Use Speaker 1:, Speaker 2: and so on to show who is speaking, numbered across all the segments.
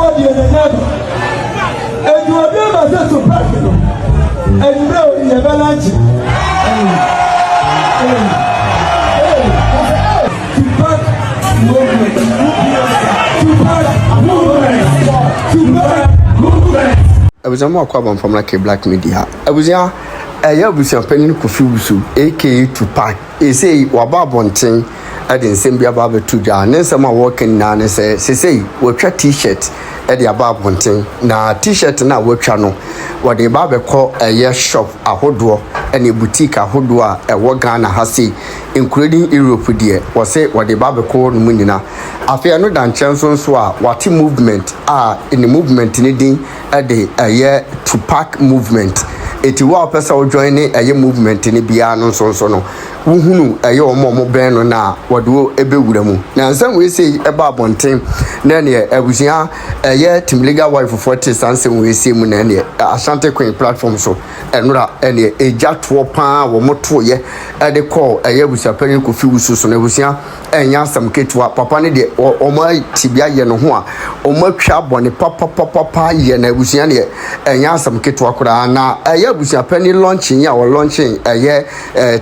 Speaker 1: what you never. And you are never just to practical. And you know in the balance. Tupac movement. I was a more carbon from like a black media. I was a Abusua Panyin Kofi aka Tupac. He say wababonten at the same be about 2 jar. Then some are working now and say we try t-shirt at the ababonten. Na t-shirt na we channel. What the barber call a year shop a hodwa and a boutique a hodwa a wagana hasi, including Europe dear. Was say what the barber call Munina. I fear no than chansons were what movement are in the movement needing at the a year Tupac movement. Eti wa pesa o join a ye movement ni bia no so no wuhunu aye omo ben no na wodo ebewura mu na nsem we say eba bonten na ne abusia aye team legal wife 40 sansem we say mu na ne Asante Queen platform so enura ene eja to pa wo moto ye e de call aye abusia Panyin Kofi Wusu so na abusia enya sam ketua papa ne de omo tibia ye no ho a omo atwa bone papa ye na abusia ne enya sam ketua kura na aye abusia Panyin launching ya wo launching aye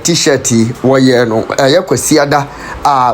Speaker 1: t-shirt woye no kwasiada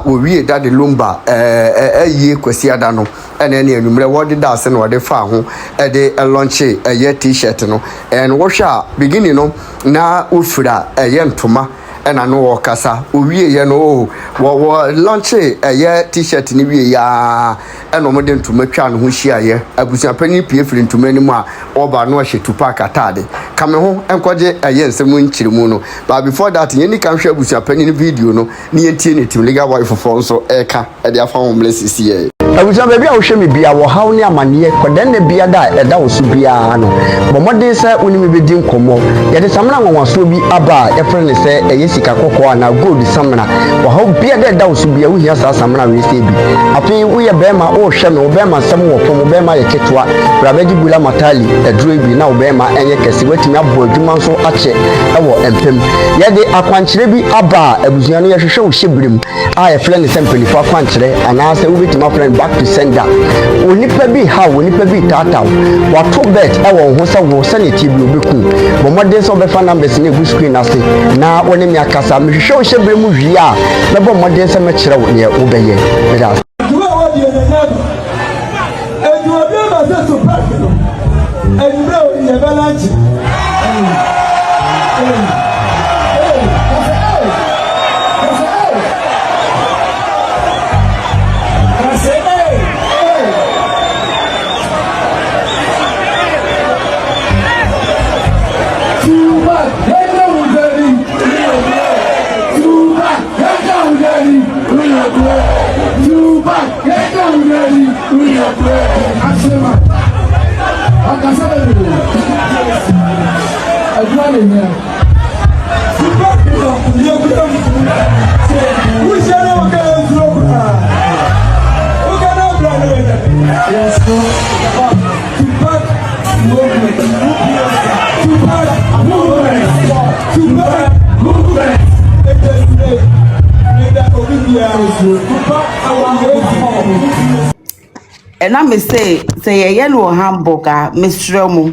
Speaker 1: wo wie da de lumba aye kwasiada no ene ne anumre wode da ase no wode fa ho de launch aye t-shirt no and wo hwa beginning no na ofura aye ntoma ena no wo kasa owie ye no wo launch aye t-shirt ni wie ya eno mo de ntoma twa no ho hia ye Abusua Panyin pie firi ntoma ni mu a oba no hye Tupac atade kame ho enkoje aye nsemu nchirimu no but before that yeni kan hwe Abusua Panyin video no ni yentie ne team legal wife for so eka e de afa ho bless ye Abusua baby a wo hwe me bia wo haw ne amane kodan na bia da e da wo so bia no bomode se oni me bedi nkomo ye de samna nwanwaso bi aba e frene se eye sika kokko na gold samna wo haw bia da wo so bia wo hia sa samna we se bi afi wo ye bema wo hwe me wo bema sam wo pom wo bema ye ketwa brabeji bula matali eduro bi na wo bema enye kese watimi abo adwuma so ache e wo empem ye de akwankyere bi aba Abusua no ye hwehwe wo hyebrim a ye frene se mpelifo akwankyere ana se wo betima frene back to sender onipa bi ha onipa bi tata wato bet e wo ho se wo sanity bi obeku bomode so be fa numbers na egu screen ase na woni mi akasa me hwehwe wo hyebrim wi a na bomode se me kire wo ne wo beye beda and bro in the balance.
Speaker 2: And I may say a yellow hamburger, Miss Romo,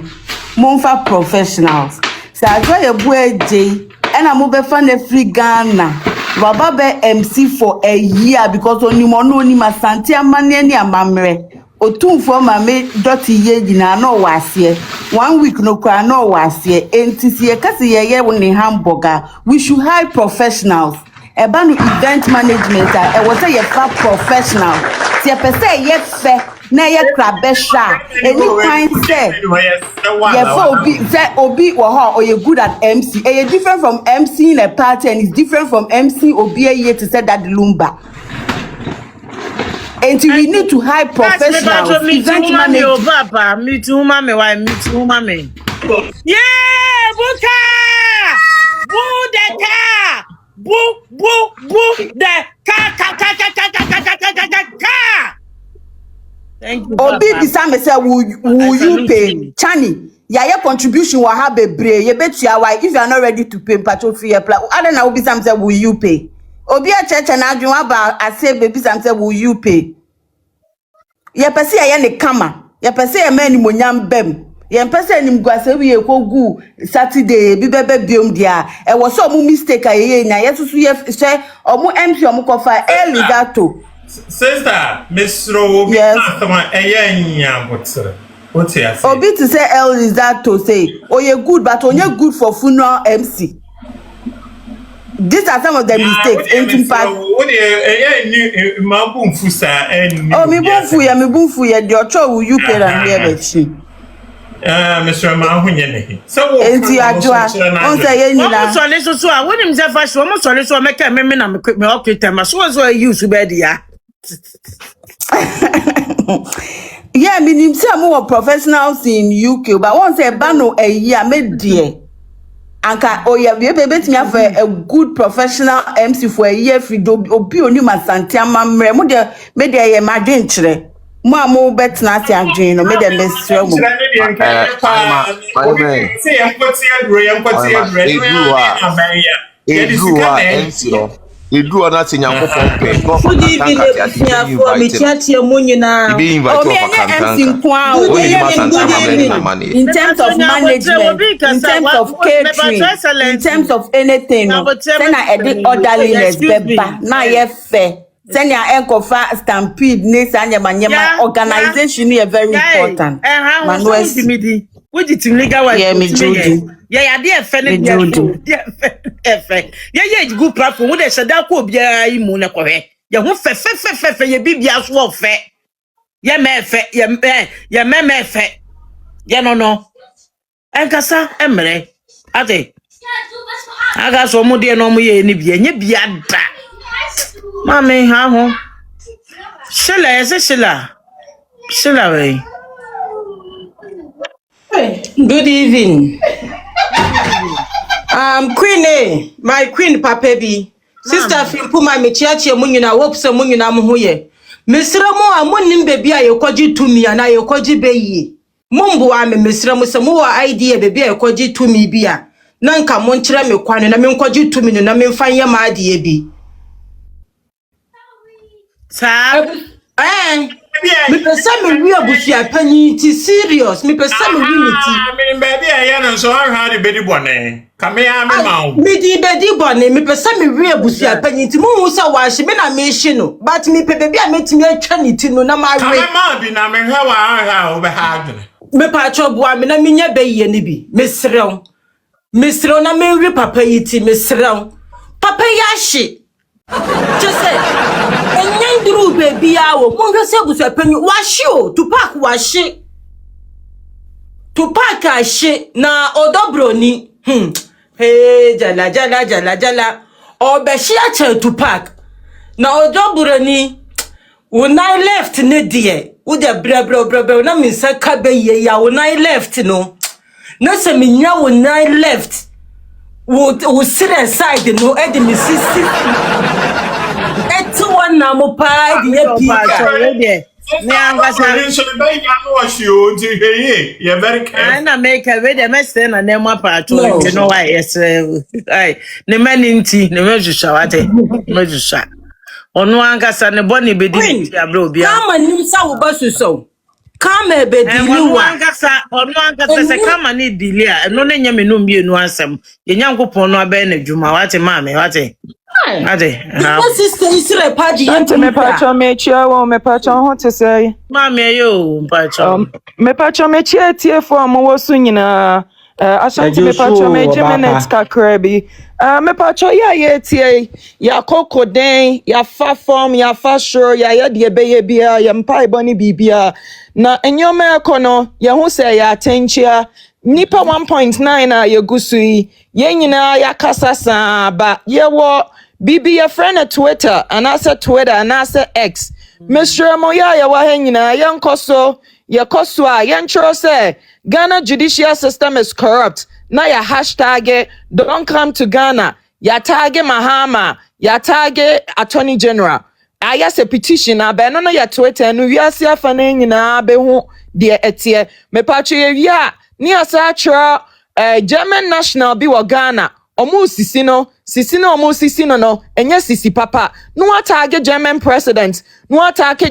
Speaker 2: Monfa professionals. So I try a boy J, and I'm over fan a free Ghana. Bababe MC for a year because only money my Santia Mania Mamre. O 2 for my mate dirty ye no was here. 1 week no cry no was here. And to see a cassie ye only hamburger. We should hire professionals. A ban event management, I was a fat professional. See a per se yet fair. Na ye crabesha any kind say obi or you good at MC and you different from MC in a party and it's different from MC obi here to say that lumba and we need to hire professionals event management
Speaker 3: papa me too mama why me too mama yeah buka boo the car boo the car. Thank you.
Speaker 2: Obi bisa me say will you pay Chani ya your contribution will have a break you bet you why if you are not ready to pay patrol fee I don't know bisa me say will you pay Obi a church na adwuma ba I say baby bisa me say will you pay ye pese ya ne kama ya pese ye mani monyam bem ye pese nim guase wi ekogu Saturday bi bebe biom dia e wo so mu mistake ayeye nya yesusu ye hye omu MP omu kofa Elizato
Speaker 4: sister Mr. Obi atama eye nyambotre
Speaker 2: Obi to say Elizato say oye good but onye good for funeral MC. These are some of the mistakes.
Speaker 4: Impact.
Speaker 2: Oh, me bumfu ya the ocho you pay and hear the
Speaker 4: Mr. Mahunye. So,
Speaker 2: enti adwa. On say ye nyina.
Speaker 3: So le so a when him say fashion, omo so le so make me na me okay time. So use be dia.
Speaker 2: Yeah, me nim say am professionals in UK, but once say ba no a year me dear. Anka oya we betimi afa a good professional MC for a year free obi oni masante amamre mo de me de ye madwen kire mo amo betna ase adwen no me de mesre mo
Speaker 5: Edu ona tinyanko pompe no
Speaker 6: fudi bi le fiafo mi tiatia mu nyina
Speaker 2: o me MC kwa o in terms of management in terms of catering in terms of anything then I edit orderliness beba na ye fair then ya enkofa stampede ne sanyama organization is very important
Speaker 3: Manuel what did you legal work?
Speaker 2: Yeah, me Judy.
Speaker 3: Yeah, dear friend, yeah, good platform. What they said that could be a moon. Yeah, who fe, ye be as well fe. Yeah, me fe, yeah, me fe. Yeah, no. And Cassa, Emre. Ate. I got so more dear no more any be any be at that. Mammy, how? Sheila, is a Sheila, way.
Speaker 6: Good evening. Queen my queen papa bi. Sister Fimpuma me chiachi mu nyina wopse mu nyina mo hoye. Mesra mo amonim bebi a yekoji tumi ana yekoji beyi. Mumbu wa me mesra mo se mo wa idea bebi a yekoji tumi bia. Na nka mo nkyere me kwane na me nkoji tumi no na me mfanye ma ade bi.
Speaker 3: Sa
Speaker 6: Me pesa me wi Abusua Panyin ti serious me pesa me wi miti
Speaker 4: me baby aye no so how the bedi bone kame ya me ma
Speaker 6: me di bedi bone me pesa me wi Abusua Panyin ti mu hu sa wa hye me na me hye no but me pe baby a metimi atwa ni ti no na ma we
Speaker 4: kame ma bi na me hwa wa ha obe ha adwene
Speaker 6: me pa cho boa me na me nya beyi ni bi me serew na me wi papa yi ti me serew papa ya hye just say Endru baby awo mo hwese Abusua Panyin wa hye o Tupac wa hye Tupac a hye na odobroni hey jala obeshi a che Tupac na odobroni when I left ne die wo de bra na me nsa ka beye ya when I left no na se me nya when I left wo sit aside no e de me sisi one na mo pa di
Speaker 3: pika. Me angasa.
Speaker 4: So the baby I know she o ti heye. You very careful.
Speaker 3: I na make a way the mess na na mo pa to you know why yes. Ai, ne mani nti, ne mejusha wate. Mejusha. Onu angasa ne boni be di ti abro bia.
Speaker 6: Kama nim sa wo basuso. Kama be di
Speaker 3: onu angasa se kama ni dili a no na nya me no mienu ansem. Ye nyankopon no abe na dwuma wate ma me wate. Ade.
Speaker 6: This sister Isre Paji
Speaker 7: Ante me pacho me chia wo me pacho ho te say.
Speaker 3: Mama yo pacho.
Speaker 7: Me pacho me chia tie fo am wo su nyina. Ashanti me pacho me Gemini kakra bi. Me pacho ya ye tie ya kokoden ya fa form ya fa sure ya ye de be ye bia ya mpai boni bibia. Na enyome ekono ye hu say ya tenchia nipa 1.9 a ye gusui ye nyina ya kasasa ba ye wo Bibi your friend at Twitter and I said Twitter and I said X. Mr. Moya ya wahengina yan koso ya Akosua yan say Ghana judicial system is corrupt. Na ya hashtag don't come to Ghana. Ya tag Mahama. Ya tag Attorney General. I say petition na be no ya Twitter no wi ase afa na nyina be ho de etie. Me pacho ya ni asa German national bi wa Ghana. Omo sisi no sisi no omo sisi no enye sisi papa no attack German president no attack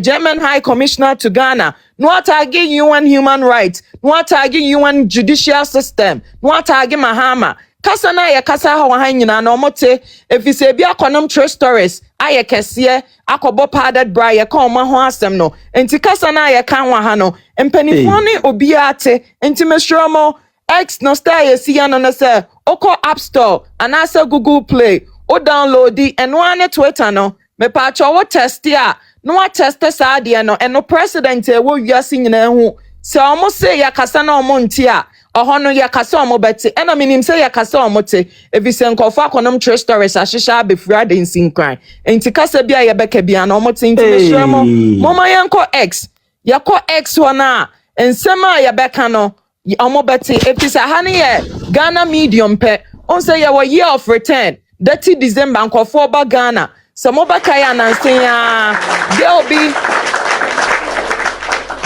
Speaker 7: German high commissioner to Ghana no attack UN human rights no attack UN judicial system no attack Mahama kasa na ya kasa ha wa nyina na omote efise bi akonom true stories aye kese akobo padded bra ye ka oma ho asem no enti kasa na ya kan wa ha no empanifo ne obi ate enti mesromo X no star ye si no na say oko App Store and asa Google Play o download di eno ane Twitter no me pa cho wo test ya no wa test sa de no eno president e wo wiase nyina hu se omo say ya kasa na omo nti a oho no ya kasa omo beti ena minim say ya kasa omo te evise nkofo akonom true stories ahihya befura de nsinkran enti kasa bia ye beka bia na omo te nti me sure mo mama yanko X yakọ X wana ensema ya beka no omo beti efisa hane ye Ghana medium pe on say ya wa year of return 30 December nkofo ba Ghana some baka ya na ya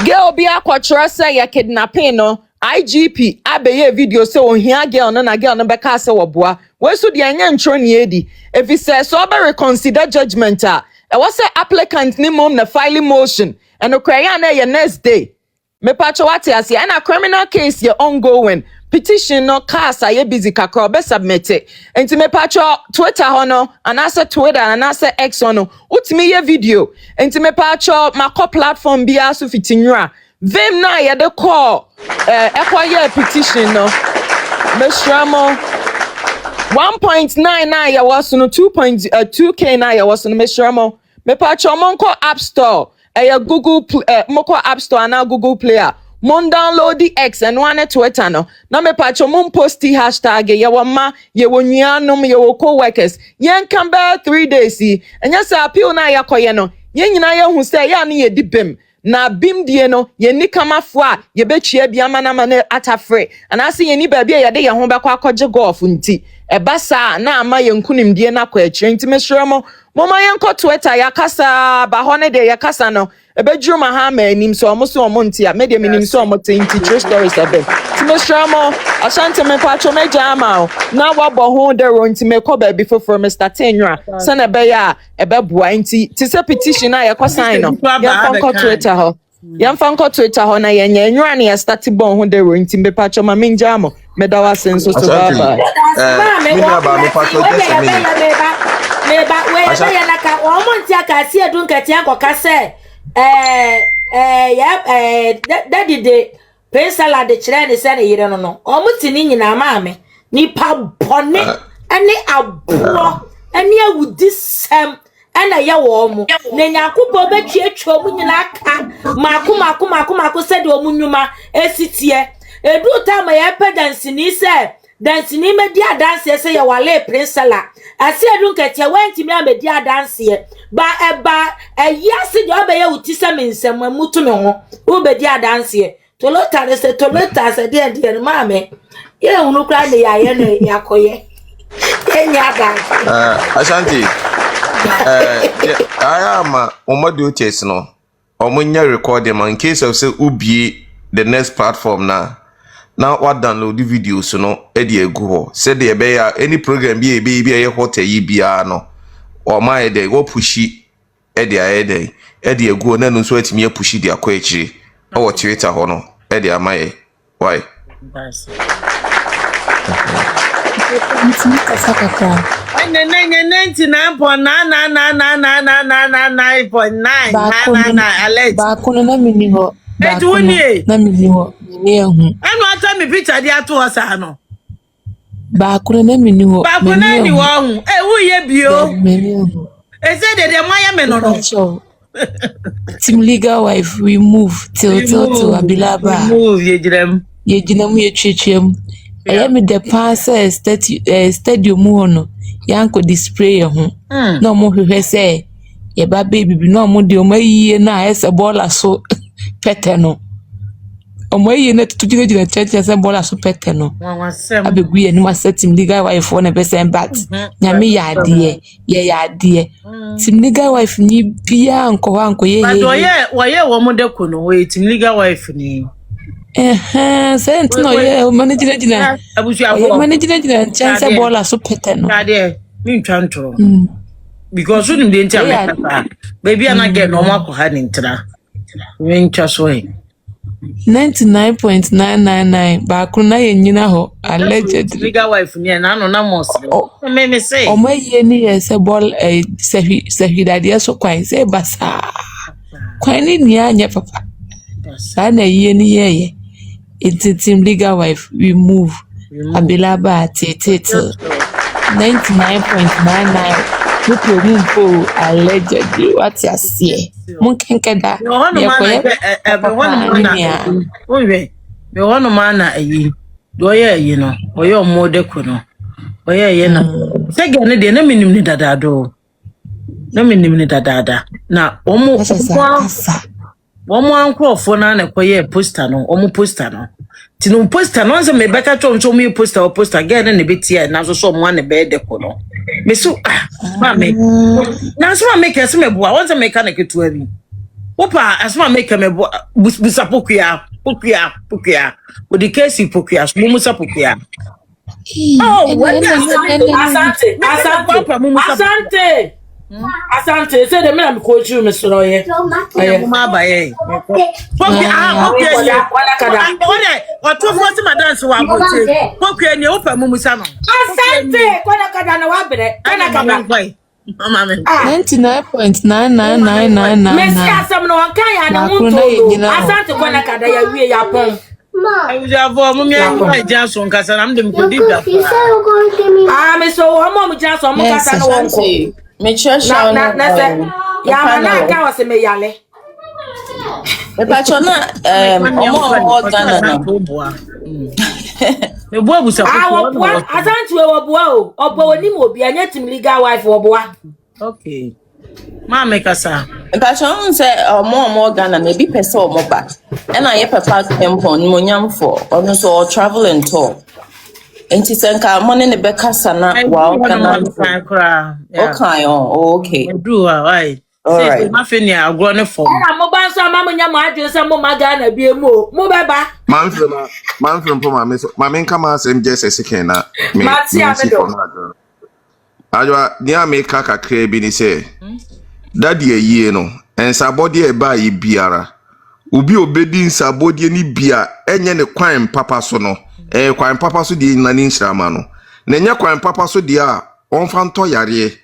Speaker 7: girl be akwatra say ya kidnapping no IGP abeye video say ohia girl no na girl no beka say woboa we so de anya ntro ne edi efisa so be reconsider judgment e was say applicant ni mom na filing motion and okra na ye next day me pacho wate ase and a criminal case ye ongoing petition no case ye busy kakra be submit enti me pacho Twitter hono and ase Twitter and ase X hono utimi ye video enti me pacho mako platform bia so fitinwa vem na ye de call ekwaye petition no me shramo 1.99 ya was no 2.2k na ya was no me shramo me pacho monko App Store Google moko App Store na Google Play mon download the X and one Twitter no na me pacho mon posti hashtag ye wama ye wonuanom ye wo co-workers yen kan ba 3 days enya sa appeal na yakoye no yen nyina ye hu say ya na ye dibem na bim die no ye ni kamafo a ye betwia bia mana atafre and I see ye ni ba bia ye de ye ho bekọ akọje golf nti ebasa na ama ye nkunim die na kwa akire nti meshremo mama yenko Twitter yakasa ba hone de yakasa no ebedru ma ha ma anim so omo so omo ntia me de minim so omo tinti true stories abem ti meshramo asante me pacho me jama na wabo ho de ro nti me ko ba bi foforo Mr. Tenwa sana be ya ebeboa nti ti se petition na yakọ sign no yenko Twitter ho yamfanko Twitter ho na yenya enwa na ya start bon ho de ro nti me pacho ma me jama me da wasen so baba
Speaker 5: me ba me pacho just meba we ya na ka omonti aka si edun kati ankoka se daddy de pensala de kire ne se ne yire no no omuti ni nyina maame ni pa bone ane abo ane awudi sem ana ya wo mu na nyakopo betwe atwa mu nyina aka mako se de omunyuma esitie edu tama ya pedansi ni se dansi ni media dance se ya wale prinsala asi edun ketia wanti mi amedia dance ba yasi de obe ya utisa mensem amutu me ho obedia dance tolota se de maame ye hunu kra ne ya ye ne yakoye enya da
Speaker 8: Ashanti I am omodo chase no omunya record man in case of say ubie the next platform now what download the videos no edi egu ho said the be any program be e hot yi bia no o my dey go pushi edi egu na no so atimi apushi dia kwa echi o wo Twitter ho no edi amaye why
Speaker 9: Bakuno na miniho. Na miniho.
Speaker 3: Anu ata mi picture di ato osa no.
Speaker 9: Bakuno na miniho.
Speaker 3: Bakuno ni wo hu. Wu ye bio.
Speaker 9: Miniho.
Speaker 3: Say de moya me no.
Speaker 9: Team legal wife we move till Abilaba.
Speaker 3: Move ye jirem.
Speaker 9: Ye jinam ye chichiem. I me the pass stadium no. Yanko display ho. No mo hwehwe say ye ba baby bi no mo de o mayiye na ese bola so pete no. O mayiye na tutugina church ese bola so pete no. Abegu ye ni ma team legal wife one person but nyame ya ade ye team legal wife ni bia anko ye
Speaker 3: but wo ye wo mo de ko no we team legal wife ni
Speaker 9: Sent no, yeah, managing.
Speaker 3: Abusua
Speaker 9: Yeah,
Speaker 3: for.
Speaker 9: managing chance a ball as so petano.
Speaker 3: Ade, me ntwantro. Because when the entire
Speaker 9: Yeah,
Speaker 3: baby and I get no more had intra. We just way.
Speaker 9: 99.999 baako na yɛ nyina hɔ allegedly.
Speaker 3: Legal wife near no na most. Me say.
Speaker 9: Ɔmo ayie ne yɛ sɛ bɔl sɛhwidadeɛ so kwan sɛ basaa. Kwan ne nia nyɛ papa. Saa na ayie ne yɛyɛ. Team legal wife we move. Abilaba tete 99.99 people move allegedly what you see. Mun kenkeda.
Speaker 3: Me one man na ayi. Do ye no. Oye omode ko no. Oye ye na. Se ge ne de na minim ni dadado. Na minim ni dadada. Na omo Omo ankrofo na na koye poster no. Omo poster no. Ti no poster no se me beka choncho me poster ge na ne betia na so omo na be de ko no. Me so mame. Na so make ese me boa. Won se make na ketu abi. Opa asma make me busa pokuya. With the case pokuya, mumusa pokuya. Oh, what
Speaker 5: Asante, say the man coach you, Mr. Roye.
Speaker 3: Pokuya. Or 2 months my dance wa pokuya ni opa mumusa no.
Speaker 5: Asante, kada na wabere. Kada.
Speaker 9: 99.99999.
Speaker 5: Messi asam no kan na wonto. Asante kwana kada ya wie ya pon.
Speaker 3: Abusua for mummy an Jason kasa na mdem ko dibia.
Speaker 5: Me so omo mu Jason mu kasa no wonko.
Speaker 7: Me chesha
Speaker 5: na ya mana ka wase me yale.
Speaker 7: Me pacho na omo Ghana na.
Speaker 3: Me bo abusa ko.
Speaker 5: Asante we oboa o. Obo oni mo bi anya team legal wife oboa.
Speaker 3: Okay. Ma make asa.
Speaker 7: Pacho say omo Ghana na bi pese omo ba. E na ye papa tempo ni monyam for ono so travel and tour. Enti senka mo ne be kasa na wa Ghana. Okay, okay.
Speaker 3: Do why? Say ma fe ni agro ne for.
Speaker 5: Na mo ban so ma munya mo adwe se mo Ghana bi emu mo beba.
Speaker 8: Man from ma me so ma me nka ma asem je se seken na me. Ajwa ni America kakra bi ni se. Daddy ayie no ensabode e ba yi biara. Ubi obedi nsabode ni bia enye ne kwan papa so no. Kwan papa so di na ni nsrama no. Na nya kwan papa so di a onfa nto yare.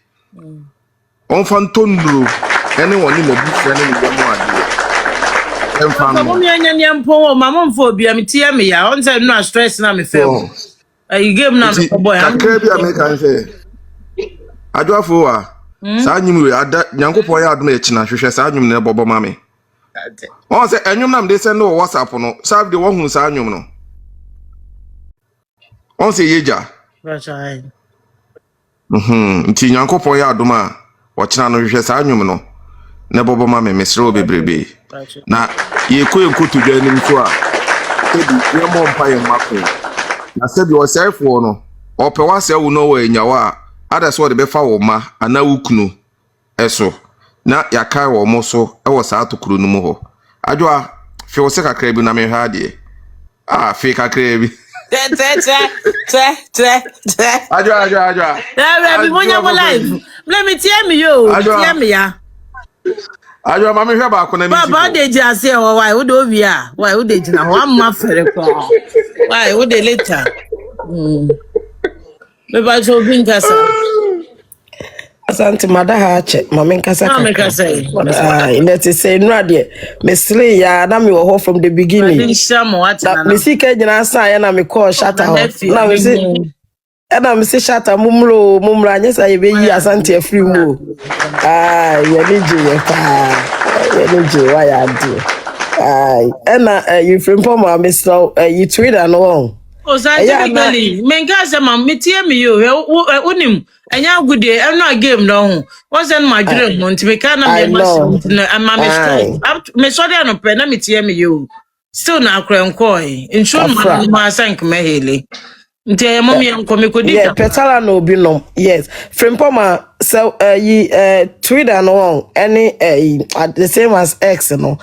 Speaker 8: Onfa nto nduro ene woni mo bi fere ne mo ade. Emfa no.
Speaker 3: Mo mi anya ni mpo mama mfo bia metie me ya. On say no stress na me feel. You game na me boy.
Speaker 8: Kakra bi American say. Adwafo a saa nyum we ada nyankopon ya adom e china hwehwe saa nyum na bobo mame. On say enyum nam de send no WhatsApp no. Saa de wo hu saa nyum no. On say yeja.
Speaker 3: Right.
Speaker 8: Nti nyankopon ya adom a wo china no hwehwe saa nyum no. Na bobo mame mesre obebrebe. Na ye koyenkotu dwa nim so a ebi ye mo mpa ye mako. Na se bi o serfo no. Ope wa se wo no wa enyawa ada so de befa wo ma ana wukunu eso na yakai wo mo so e wo saa tokuru no mu ho adwa fe wo se kakra bi na me hwa de fe kakra bi adwa
Speaker 3: Be monya mo live let me tie me yo tie me ya
Speaker 8: adwa ma me hwa ba ko na mi
Speaker 3: baba de ji ase wo why wo do wi a why wo de ji na ho amma fere ko why wo de later me ba so bin kasa
Speaker 10: Asante madaha ache mama nkasa
Speaker 3: na me kasa
Speaker 10: let us say no ade me slee ya na me wo ho from the beginning
Speaker 3: me shamo what na
Speaker 10: me sika nyina san ya na me call shatter ho na me say na me say shatter mumro anya say be yi Asante free mu ye nije why ya do na you from poma me so you Twitter no on.
Speaker 3: Oh, scientifically, menkasa mam metie me yo unim anya gude eno game no what's in my dream month me kana me machine no ama me strong me sorry no pe na metie me yo still na akrenkoi insure ma sank me hele nti mom ye nko me kodi
Speaker 10: yeah petala no bi no yes frimpoma so Twitter no on any at the same as X no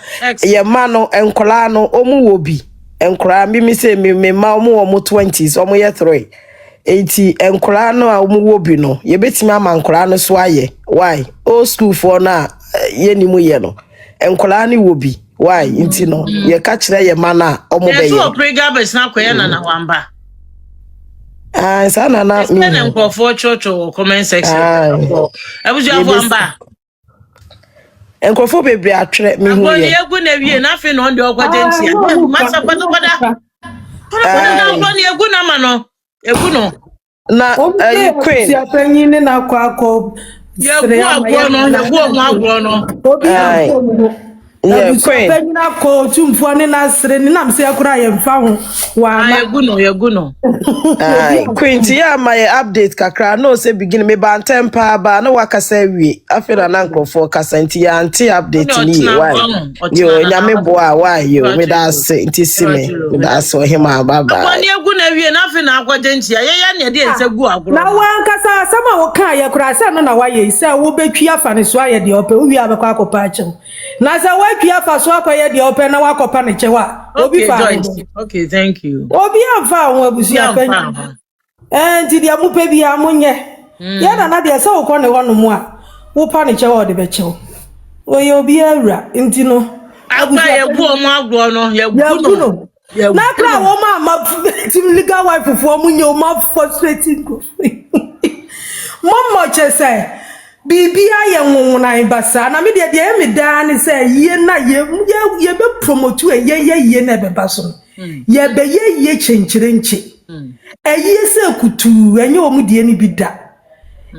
Speaker 10: ye ma no enkola no omu wo bi enkura mi say me ma omo 20s omo ye 3 enti enkura no a omo wo bi no ye betimi ama enkura no so aye why old school for na ye ni mu ye no enkura ni wo bi why enti no ye ka kire ye ma na omo be ye
Speaker 3: so prega be na koye na wamba
Speaker 10: sa na na
Speaker 3: mi na for church or comment section Abusua wamba
Speaker 10: enkofo bebre atwere mi hu ye
Speaker 3: egu na wie na fe no de ogwadentia masa kwada na egu na ma no egu no
Speaker 10: na queen
Speaker 11: ya Panyin na akọ
Speaker 3: egu agwo no
Speaker 11: obi
Speaker 10: yeah queen
Speaker 11: Panyin akọ tumfo ne na sere ne nam se akura ye mfa ho wa ma
Speaker 3: egu no
Speaker 10: queen ti ya my update kakra no say begin me ban tempa ba no wakasa wie afira na nkrofo kasa nti ya anti update ni why yo nyame boa why yo me da se nti sime me da so hima baba
Speaker 3: kwani egu na wie na fe na agwade ntia ye na de nse gu agro
Speaker 11: na wan kasa sama wo kan ye kura se no na wa ye se wo betwi afa ne so aye de ope wo wi abekọ akopa ache na se wa twi afa so akoye de ope na wa akopa ne chewa obi fa
Speaker 3: okay thank you
Speaker 11: obi afa won Abusua Panyin nti dia mu pe bia munye ya na dia se wo kọ ne wono mu a wo pa ne chewa de be chew oye obi awura nti no
Speaker 3: Abusua ye bu omo agro no ye bu no
Speaker 11: na kra wo ma tim legal wife for munye o ma frustrating go mama chese bibia ye nwunan basa na me de me da ne se ye na ye be promote ye na be baso ye be ye chenchirenche eyi se kutu enye omu de ni bida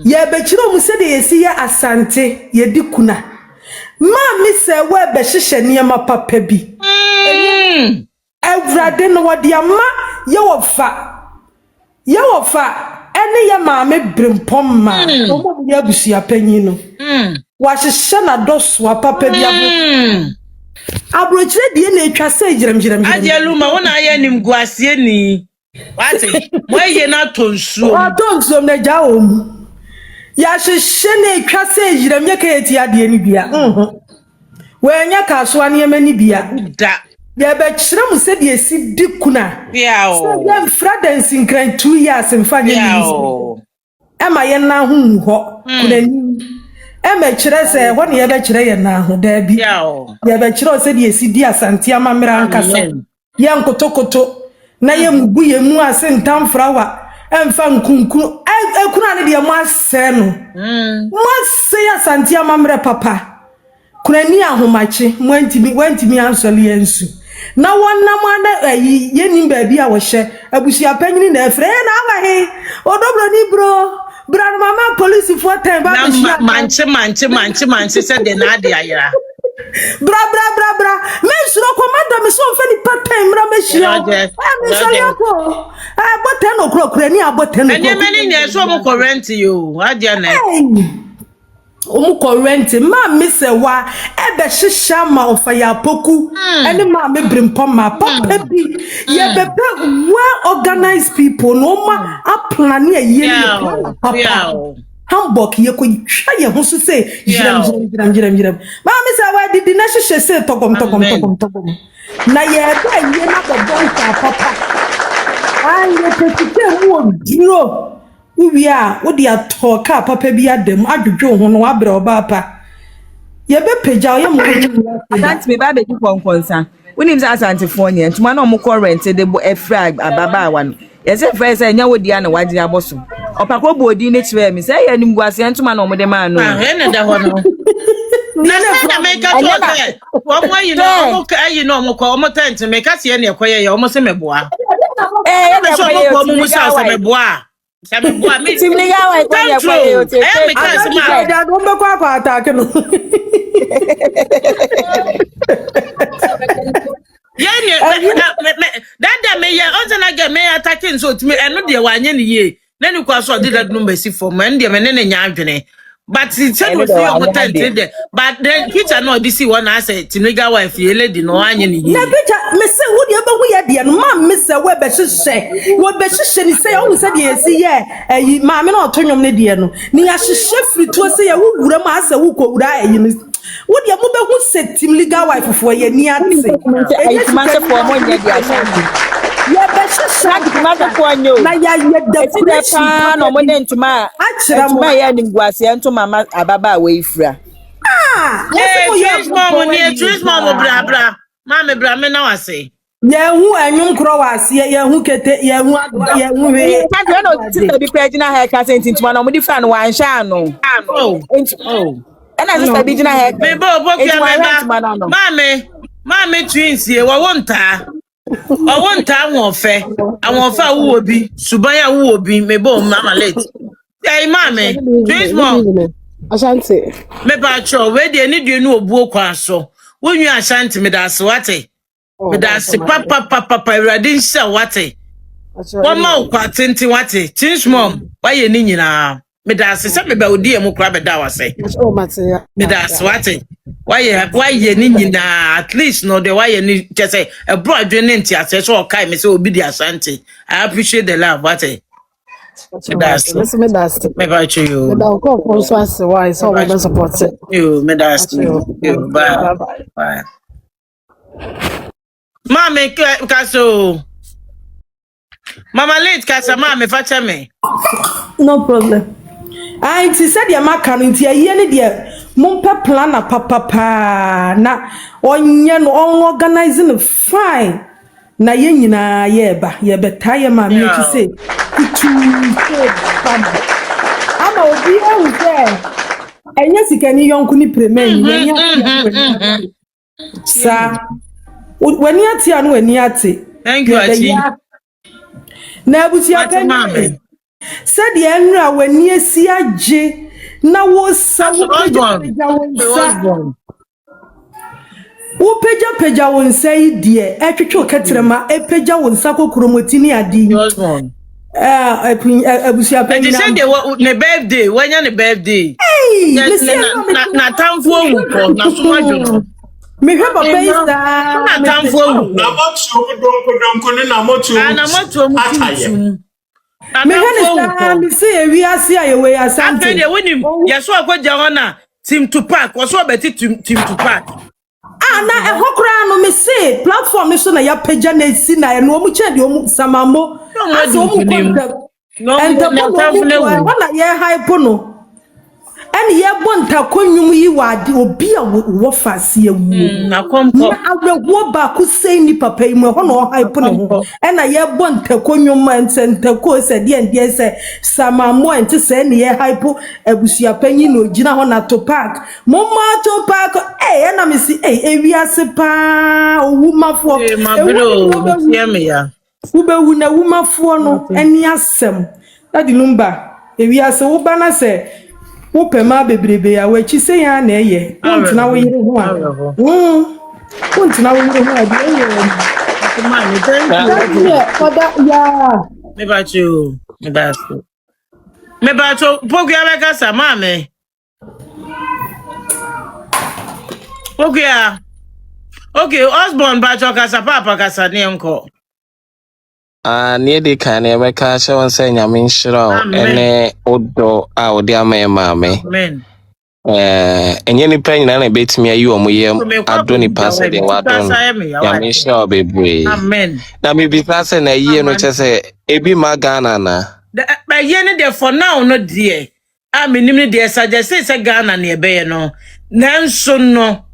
Speaker 11: ye be kire omu se de yesi ye asante ye dikuna ma mi se we be hihye ne ma papa bi Evrade no wodi ama ye wofa ene ye maame brimpom ma omo ye Abusua Panyin no wa hihye na doso papa bi abrochire die na etwa se jirem
Speaker 3: ajelu ma wona ye nim guasie ni wate mo ye na tonsuo
Speaker 11: na ja omu ya hihye na etwa se jirem ye ka eti ade ni bia wenya ka so ane ema ni bia
Speaker 3: da
Speaker 11: ya be kire mu se de esi dikuna so ya Fridays nkran 2 years mfa nye ni ema ye na hu ho kunani ema kire se ho ne ye be kire ye na ho da bi ya be kire se de esi di asante amamra ankasa ye nkotokoto na ye mugu ye mu ase ntamfrawa emfa nkunkun ekuna ne de mu ase no mu ase ya asante amamra papa kunani ahomache wantimi ansoli ensu na wonna mwana ye nim ba bi a wo hye Abusua Panyin na efre na awahe odobro ni bro mama police for time ba be
Speaker 3: manche se de na ade ayira
Speaker 11: bra me suro komanda me so fani part-time mra me hia me so yako aboten okrokra ni aboten
Speaker 3: no ene meni ne so mo current yo ade na
Speaker 11: omu current ma me se wa ebe hihya ma ofa ya poku ene ma me brimpom ma papa bi ye bebe well organized people no ma a plan ye papa Hamburg ye ko twa ye ho so se jiram ma me se wa didi na hihye se togom na ye ba ye na bo papa ye petite wo duro Uwia wodi atoka papa bi adem adwodwo ho no wabre obapa ye be peja ye mo
Speaker 7: asante me ba be di konkonsa unim za asante fonye ntuma na mo current de bo efra ababa wa no ye se fra se nya wodi ana wadi aboso opakro bo odi ne kire mi se ye nim guase ntuma na mo de ma no
Speaker 3: ene da ho no na na make to okay wo mo yi no mo ko mo tent make se ye ne ekoye ye o mo se meboa
Speaker 7: ye
Speaker 3: so mo ko mo sa se meboa sabe boa me
Speaker 7: timliga wa ko ye ko ye o te
Speaker 3: me ka se ma
Speaker 11: da do mbe kwa attack no
Speaker 3: yani that me ya on na get me attacking so to me eno de wa anye ne ye na ni kwa so de that number si for me ndie me ne nya adwene but it said we see your tent there but then picture no this one I say timliga wife ye lady no anye ne ye
Speaker 11: na picture me say wo de ba hu ye de no ma me say we be hye ni say o say de si ye ma me na otonwom ne de no ni ya hye firi to say ye wo wura ma say wo ko wura ayi Would you move who set him legal wife for a near
Speaker 5: I master for one year the Ashanti.
Speaker 11: Yeah, that's a
Speaker 5: Master for you.
Speaker 11: Now, yeah,
Speaker 5: The pan or modern to my ending was to Mama Ababa away fra.
Speaker 3: Twins mom near twins mom bra bra. Mama bra me now I say.
Speaker 11: Yeah, who and young crowas, yeah, who get it, yeah, who,
Speaker 5: I don't know, be pregnant hair casting into one of the fan one shano.
Speaker 3: Oh.
Speaker 5: And I just be hair.
Speaker 3: Me bo bokia me Mama twins here wa wonta. O wonta won fe. Awon fa wo obi, suban ya wo obi me bo mama late. Hey mama, twins mom.
Speaker 10: Ashanti.
Speaker 3: Me ba cho we de ni de nu obu okwan so. Wonyu Ashanti me da so wate. Me da se papa Awurade nhyia wate. Wama ukwatenti wate. Twins mom, why ye ni nyina. Me da se me ba odi emu kra be da wase.
Speaker 10: Oh, Matia.
Speaker 3: Me da se wate. Why ye ni nyina at least no the why ye ni just say a broad dwene nti ase so kai me say obi di Ashanti. I appreciate the love wate. That's
Speaker 10: me that's
Speaker 3: me ba cho you.
Speaker 10: Me da ko for so as why so we support it.
Speaker 3: You me that's you. Bye. Bye. Mama kaso. Mama late kasa mama facha me.
Speaker 11: no problem. I said, your macan into a year, dear. Mumpa plana papa na onyen on organizing fine. Na yenina yeba, yebetaya mammy to say. I'm a dear there. And yes, you can young kuni premain. Sir, when you are tea when you are tea.
Speaker 3: Thank you, Achi.
Speaker 11: Nabutia
Speaker 3: mama.
Speaker 11: Said the enra when you see a J. Now was some Upeja won say, dear, Echo Catrama, Epeja won Sako Chromotini adi. Abusua
Speaker 3: Panyin. They said they were the birthday, when you're the birthday.
Speaker 11: Hey,
Speaker 3: na time for wuko, na sumajo.
Speaker 11: Me have a face that
Speaker 3: na time for wuko.
Speaker 4: Na motu na motu.
Speaker 3: Na motu mutu.
Speaker 11: Me have me say we are see a way as something.
Speaker 3: After the winning, yes, so akwaja wana team Tupac, was so beti team Tupac.
Speaker 11: Na ehokra no me say platform so na ya pagya na si na no mu che de omu samammo aso mu contact and the na ye hype no and ye bonta konwum yi wade obi a wo fase awu
Speaker 3: na kompo
Speaker 11: na awewo ba ku sei ni papa yi mu ho na hype no and na ye bonta konwum ntenta ko se de se samammo ente se na ye hype Abusua Panyin no gina ho na Tupac momma Tupac na me si ewiase pa owumafo wu na wumafo no eni asem na di number ewiase wo ba na se wo pema bebrebe ya wachi se ya na eye wontina wo yire ho a wontina wo yire ho a de
Speaker 3: man thank you me ba chu me ba chu poku ya beka sa mama okay husband ba chu kasa papa kasa ne nko
Speaker 12: near the can ever catch on saying I'm in Shiro and Odo out there, my mammy.
Speaker 3: Amen.
Speaker 12: And any pain and a bit me, you or me, I don't pass it in what I'm in Shiro, baby.
Speaker 3: Amen.
Speaker 12: Now, maybe passing a year, which I say, it be my Ghana.
Speaker 3: By yen there for now, no dear. I mean, dear, suggest it's a Ghana near Bay, no. Nanso no.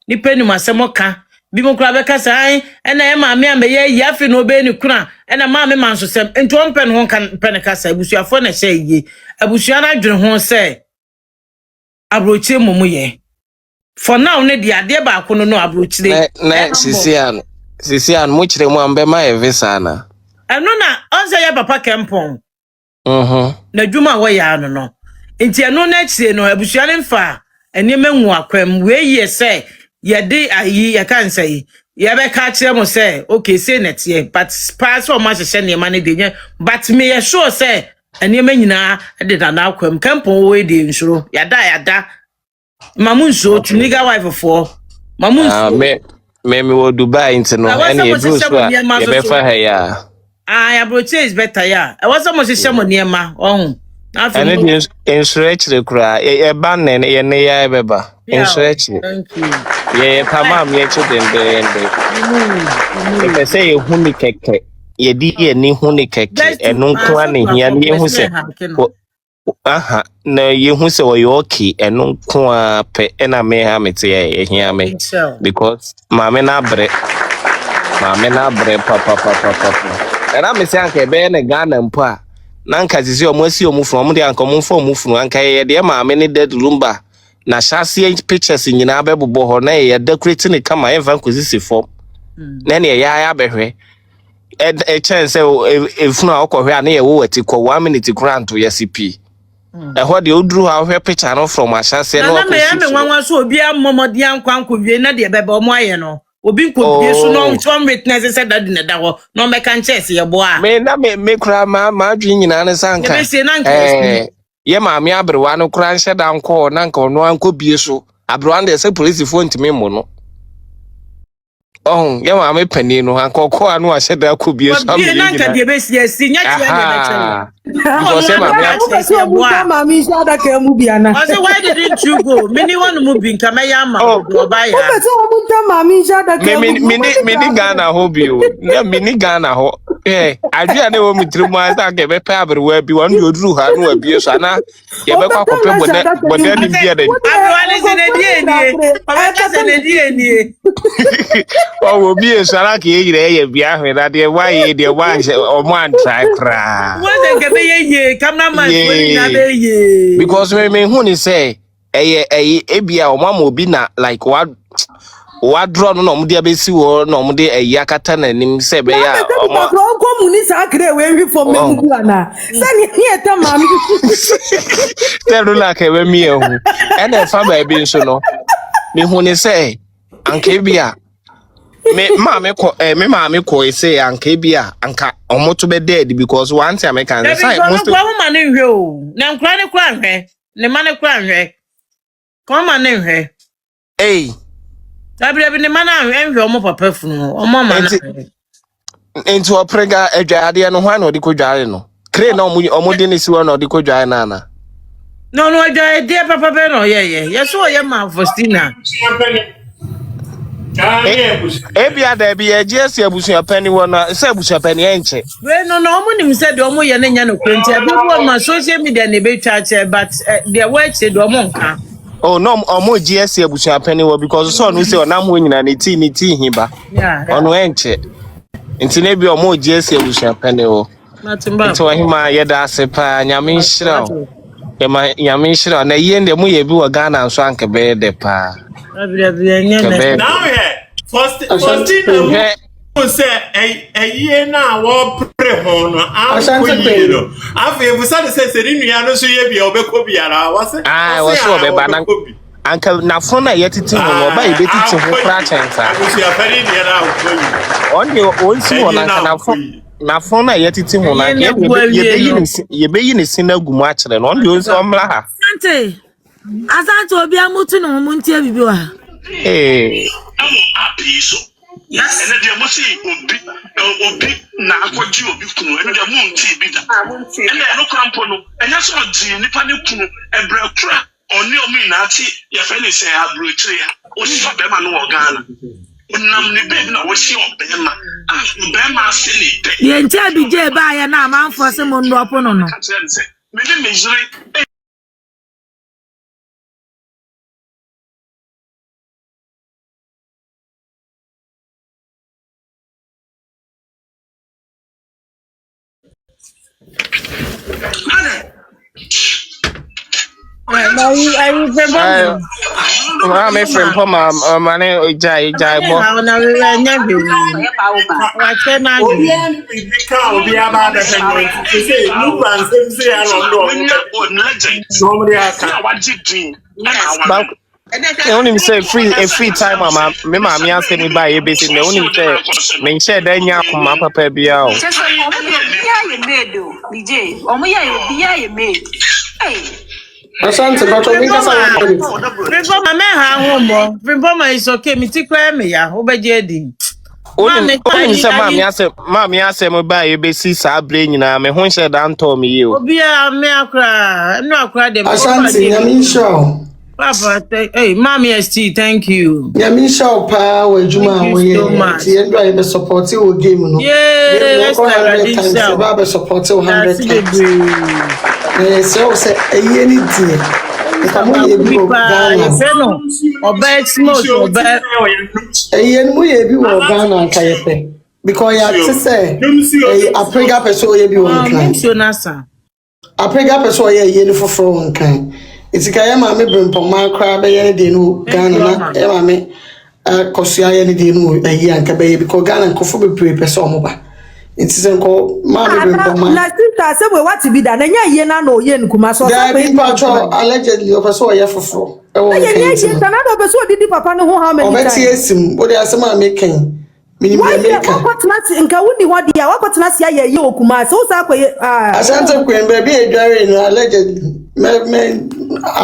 Speaker 3: Ni penny masamoka. Bimo krabeka sai ena e maame ameye yafi no be ni kuna ena maame manso sem enti on pen ho kan pen kasa abusuafo na hye yi abusua na dwene ho se abrochire momuye for now ne dia de ba ko no abrochire
Speaker 12: na sisian mo kire mo ambe ma evisa na
Speaker 3: eno na onse ya papa kempon na dwuma wo ya no enti eno na kire no abusua ne mfa eni menwu akwam we ye se yede ayi ya kan say ya be ka kire mo say okay say net ye but pass o ma hye ne ma ne de but me ye sure say ene ma nyina de na akwam kampon we de nsuro yada mamun so tuniga wife for mamun
Speaker 12: me wo Dubai into no any Abusua ye be fa ha ya
Speaker 3: ya broche is better ya e was almost hye mo niema
Speaker 12: And it is stretch the cry. A ban and a near beba. In stretch.
Speaker 3: Thank you.
Speaker 12: Yeah, Pamam, yet if I say a hunicake, ye dear ni hunicake, and no one here near who say, aha, no, you who say, you're okay, and no qua pe, and I may have it here, me because Mamma bre, papa. And I'm saying, a bear and a gun and pa. Nanka is your mercy or move from the uncommon form move from Anka, dear mamma, any dead lumba. Na shasi pictures in your baby boy, nay, decorating it come ever inquisitive form. Nanny, ya behre. A chance if no, I near what you call 1 minute grant to your CP. And what you drew our picture no from my shasi. No,
Speaker 3: one was so be a mama, the uncle could be another baby or moyano. Obi could be so long, some witnesses said that in the door, no mecan chess, your boy. May not make cry my dream in Anasanka.
Speaker 12: Ye mammy Abruano cran shut down call, uncle, no uncle be so. Abruan, say police phone to me, mono. Oh, yeah, I'm a penny, no uncle, I know I said that could be a something.
Speaker 3: Yes, senior. Why didn't you go? Many one moving Kamayama.
Speaker 12: Mini Ghana hope you. Mini Ghana. Eh, I didn't know me through my attack. A paper where be one you drew her no abuse. Anna, you ever call but then in the other. Oh, will be a Saraki, that dear why dear wife or one try cry. Because when Honey say, a beer or one will be not like what drawn no dear Bessie or no de a yakatan and him say, tell like a meal and a family being so no. Me Honey say, Uncle Bia. Me mammy ko say Uncle Bia, Anka, almost to be dead because one time I can say, most
Speaker 3: woman in you. Now, cranny cran, the man cran, come on in here.
Speaker 12: Hey,
Speaker 3: I believe in the man and your mother perfume or mamma
Speaker 12: into a prega a jadi and one or the Kujano. Crane no more is one or the Kujana.
Speaker 3: No, dear Papa Beno, yes, so I am my Faustina.
Speaker 12: Ebia there be a Jessie Abusua penny one, Abusua penny enche.
Speaker 3: Well, no one said Domo Yanano Quinty. I don't want my social media debate church, but their words said Domonka.
Speaker 12: Oh, no, or more Jessie Abusua penny because the son we say on I'm winning and it's himba. Yeah, on wenche. Into maybe or more Jessie Abusua penny. Nothing but to him, yada sepa, Yamin Shrow. Yamishra, and a yen the Muye Bua Ghana and Swank a bed de pa.
Speaker 4: Now, yeah, first say a year now, war prehon. I feel we said, says, I don't see you be Obecobia. Was it?
Speaker 12: I was so bad. Uncle Nafona yet it by a bit of fractions. On your own, so Nafona yet it ye be in a sinner gumatch and on your somla.
Speaker 5: Sante, as I told you, I'm to know Monte.
Speaker 12: Hey.
Speaker 13: Yes, and the Mosi Obi na Aquaju Obi Kuno, and the Moon tea bidder. And then no crampono, and that's what Jimmy Panipuno and Brekra or Neo Minati, your friend say, I brew tree, or shop them and Ghana. When the baby, I was your Bema, Bema silly.
Speaker 5: The entire BJ by an amount for someone to open on.
Speaker 13: Maybe misery.
Speaker 3: I remember.
Speaker 12: I'm a friend for my money. Jai, only say free time, Mama. Me asking me buy a basic. Me only say me share then ya my papa be out.
Speaker 3: Asante, but we can say Remember my is okay. Me take me ya. Obeje di.
Speaker 12: Onim se mami asem ba e be si sa brain na me ho hye da nto me yi o.
Speaker 3: Obia me akra, no akra dem.
Speaker 10: Ashanti, Nyamisha.
Speaker 3: Papa, hey, Mommy ST, thank you.
Speaker 10: Nyamisha pa we juma
Speaker 3: Thank you so much.
Speaker 10: Ti endo ay be support o game no.
Speaker 3: Yeah,
Speaker 10: Go 100 times e ba be support 100 times. So say eyi ni tie. Kamu ye bi o Ghana.
Speaker 3: No. Oba smoke, oba.
Speaker 10: Eyi ni mu ye bi o Ghana ka ye pe. Because ya ti say Aprega person ye bi o nkan.
Speaker 3: So nasa.
Speaker 10: Aprega person ye ni foforo nkan. Itika ya ma me brempoma kra be ye de no Ghana na ya ma me Akosua ye de no ayi anka be ye because Ghana nkofo be pre person omo ba. Ntisen ko ma me brempoma.
Speaker 11: Na sister say we what be that na nya ye na no ye nkuma so
Speaker 10: so be patro allegedly o person ye foforo. E wo
Speaker 11: ye ye na no be so didi papa no ho how many times.
Speaker 10: Obeti esim wo de asema me kan.
Speaker 11: Why you wakotna nka woni ho dia wakotna sia ye okuma so sa kwa
Speaker 10: Asante kwen baby edware no allegedly me I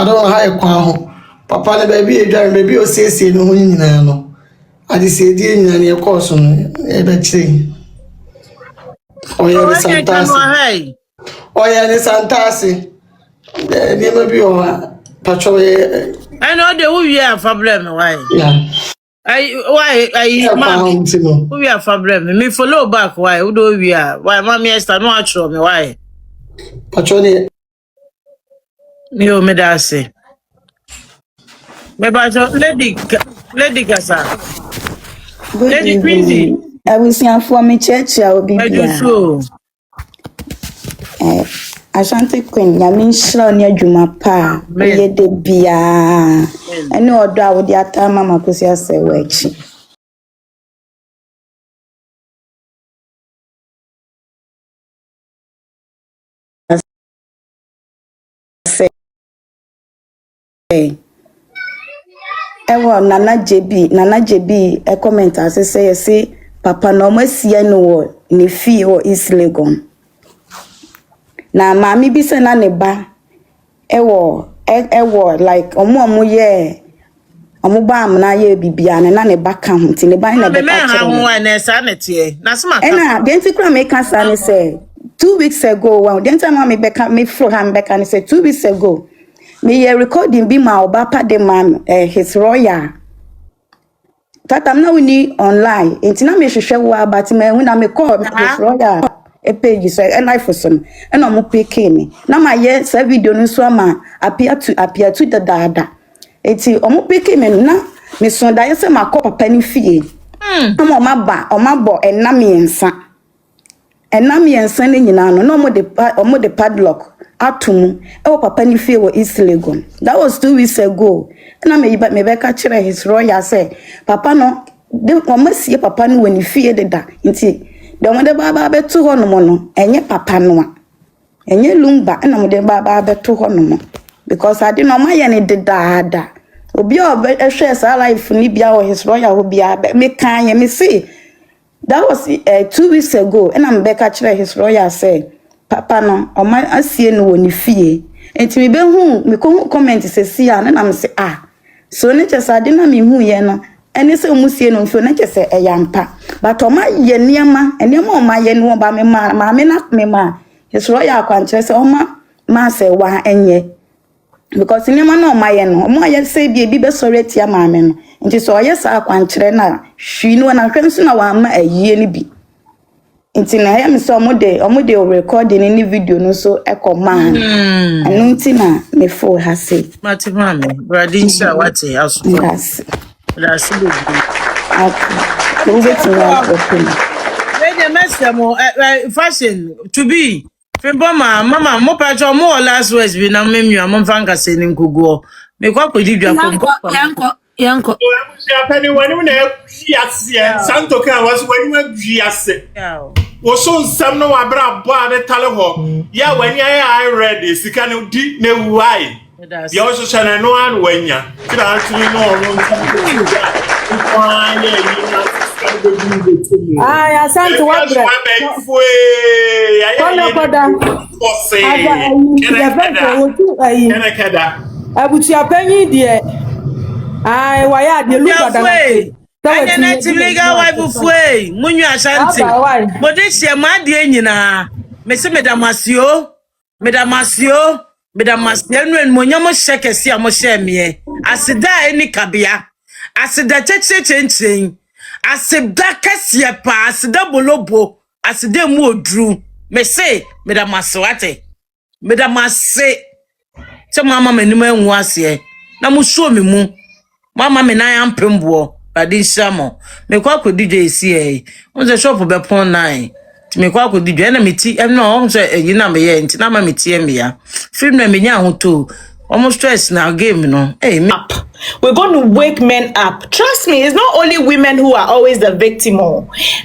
Speaker 10: don't know how e kwa ho papa na baby edware baby o siesie no ho nyina no ade se die nyina ne course no e be kire oya ni santasi oya ni santasi ne ma bi o patro e
Speaker 3: I know the who you have problem why why mama who you have problem me follow back why who do we are why mommy Esther no atro me why
Speaker 10: patro ne
Speaker 3: me o me da say me ba lady kasa lady Quincy
Speaker 14: Abusuafo me church a obi bia Asante Queen Nyamisha ne adwuma pa ye de bia ene odo a wo de atama makosi asewa echi ewo nana JB e comment asese yesi papa no masie no wo ne fie wo East Legon na mami bi se na ne ba ewo like omo ye omo ba am na ye bibia na ne ba ka ho ti ne ba na be ka
Speaker 3: kire na sa na tie na sma ka
Speaker 14: na denti kra me ka sa ne say 2 weeks ago wow denti ma me be ka me fro ham be ka ne say 2 weeks ago me ye recording bi ma oba pa de man his royal tata na woni online enti na me hwehwe wo but me hu na me call his royal a page so and life for some and I'm picking me na my yes video no so ma appear to the dada eti omo picking me na me so da yese ma call papa ni fie omo ma bo enam yensa ne nyina no omo de padlock atum e papa ni fie wo East Legon that was 2 weeks ago na me be ka kire his royal say papa no de omo sie papa no woni fie de da nti de mo de baba betu ho no mo no enye papa no a enye lumba na mo de baba betu ho no mo because ade no ma ye ne de daada obi ehwe sa life ni bia o his royal ho bia me kan ye me see that was 2 weeks ago and I'm back at his royal say papa no o ma asie no woni fie enti me be hu me ko comment se sia na am say so ne chesa ade na me hu ye no ene se musie no mfio na chese eyampa but o ma ye niema o ma ye no ba me ma me na me ma his royal kwanche se o ma se wa enye because niema na o ma ye no o ma ye se bi be sorry tia ma me no nti so ye sa kwanche na hwi no na hwensu na wa ma ayie ni bi nti na ya me so o de recording ni video no so ekoman anu nti na me fo ha se
Speaker 3: mati mame bradin sha wate aso
Speaker 14: yes
Speaker 3: that's good fashion to be Fimboma mama mo pacho mo last words bi na memua mo fanga se ni nkogo me kwa kwedi dwa
Speaker 5: yanko
Speaker 4: ya pani wani na ya santo kan wasu wani ma gwiase wo so nsam no wabra bo ade tale ho ya wani ai ready sika no di na wuai ya wo so chana no an wanya kira atuni no no kwanye yi na
Speaker 11: ya santo wabra koda Abusua Panyin de waya de lu bada
Speaker 3: Anya native legal wife fue. Munyu Ashanti. Modesha madi nyina. Mese medamasio. Medamasio. Medamasio nwen monyamo sheke si amo shemie. Asida eni kabia. Asida chechen. Asida kesiye pa. Asida bolobo. Asida mu odru. Mese medamaswate. Medamase. So mama me nima enwu ase. Na musuo me mu. Mama me na yampembo. Adi shamo. Me kwa ko DJ esi Unze shop be pon 9. Ti me kwa ko DJ na meti no unze yina me ye nti na ma meti me ya. Film na me nya ho to. Almost stress na game no. Me
Speaker 15: Up. We're going to wake men up. Trust me, it's not only women who are always the victim.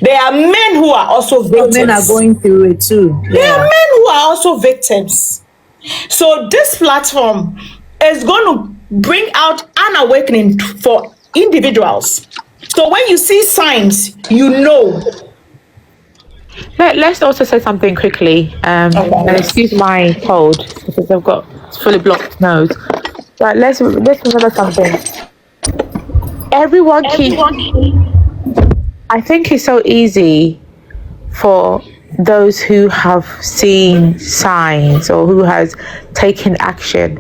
Speaker 15: There are men who are also victims.
Speaker 5: Men are going through it too.
Speaker 15: There are men who are also victims. So this platform is going to bring out an awakening for individuals. So when you see signs, you know.
Speaker 9: Let's also say something quickly. And excuse my cold because I've got fully blocked nose. But let's remember something. Everyone keeps. I think it's so easy for those who have seen signs or who has taken action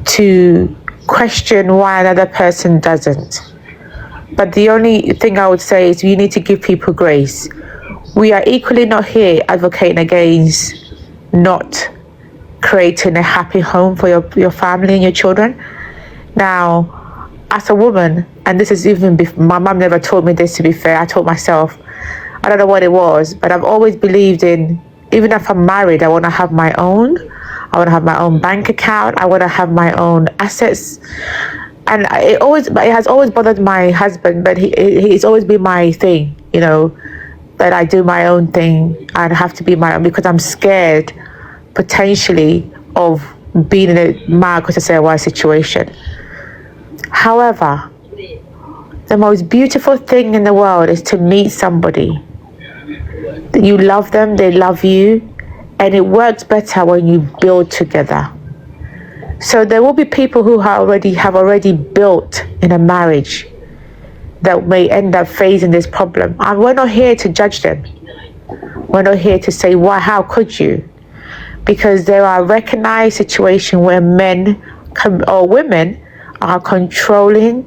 Speaker 9: to question why another person doesn't. But the only thing I would say is you need to give people grace. We are equally not here advocating against not creating a happy home for your family and your children. Now, as a woman, and this is even before, my mom never told me this, to be fair, I told myself, I don't know what it was, but I've always believed in, even if I'm married, I want to have my own. I want to have my own bank account. I want to have my own assets. And it has always bothered my husband, but he's always been my thing, you know, that I do my own thing. I'd have to be my own because I'm scared potentially of being in a Akosua situation. However, the most beautiful thing in the world is to meet somebody. You love them, they love you, and it works better when you build together. So there will be people who have already built in a marriage that may end up facing this problem. And we're not here to judge them. We're not here to say, why, how could you? Because there are recognized situations where men or women are controlling,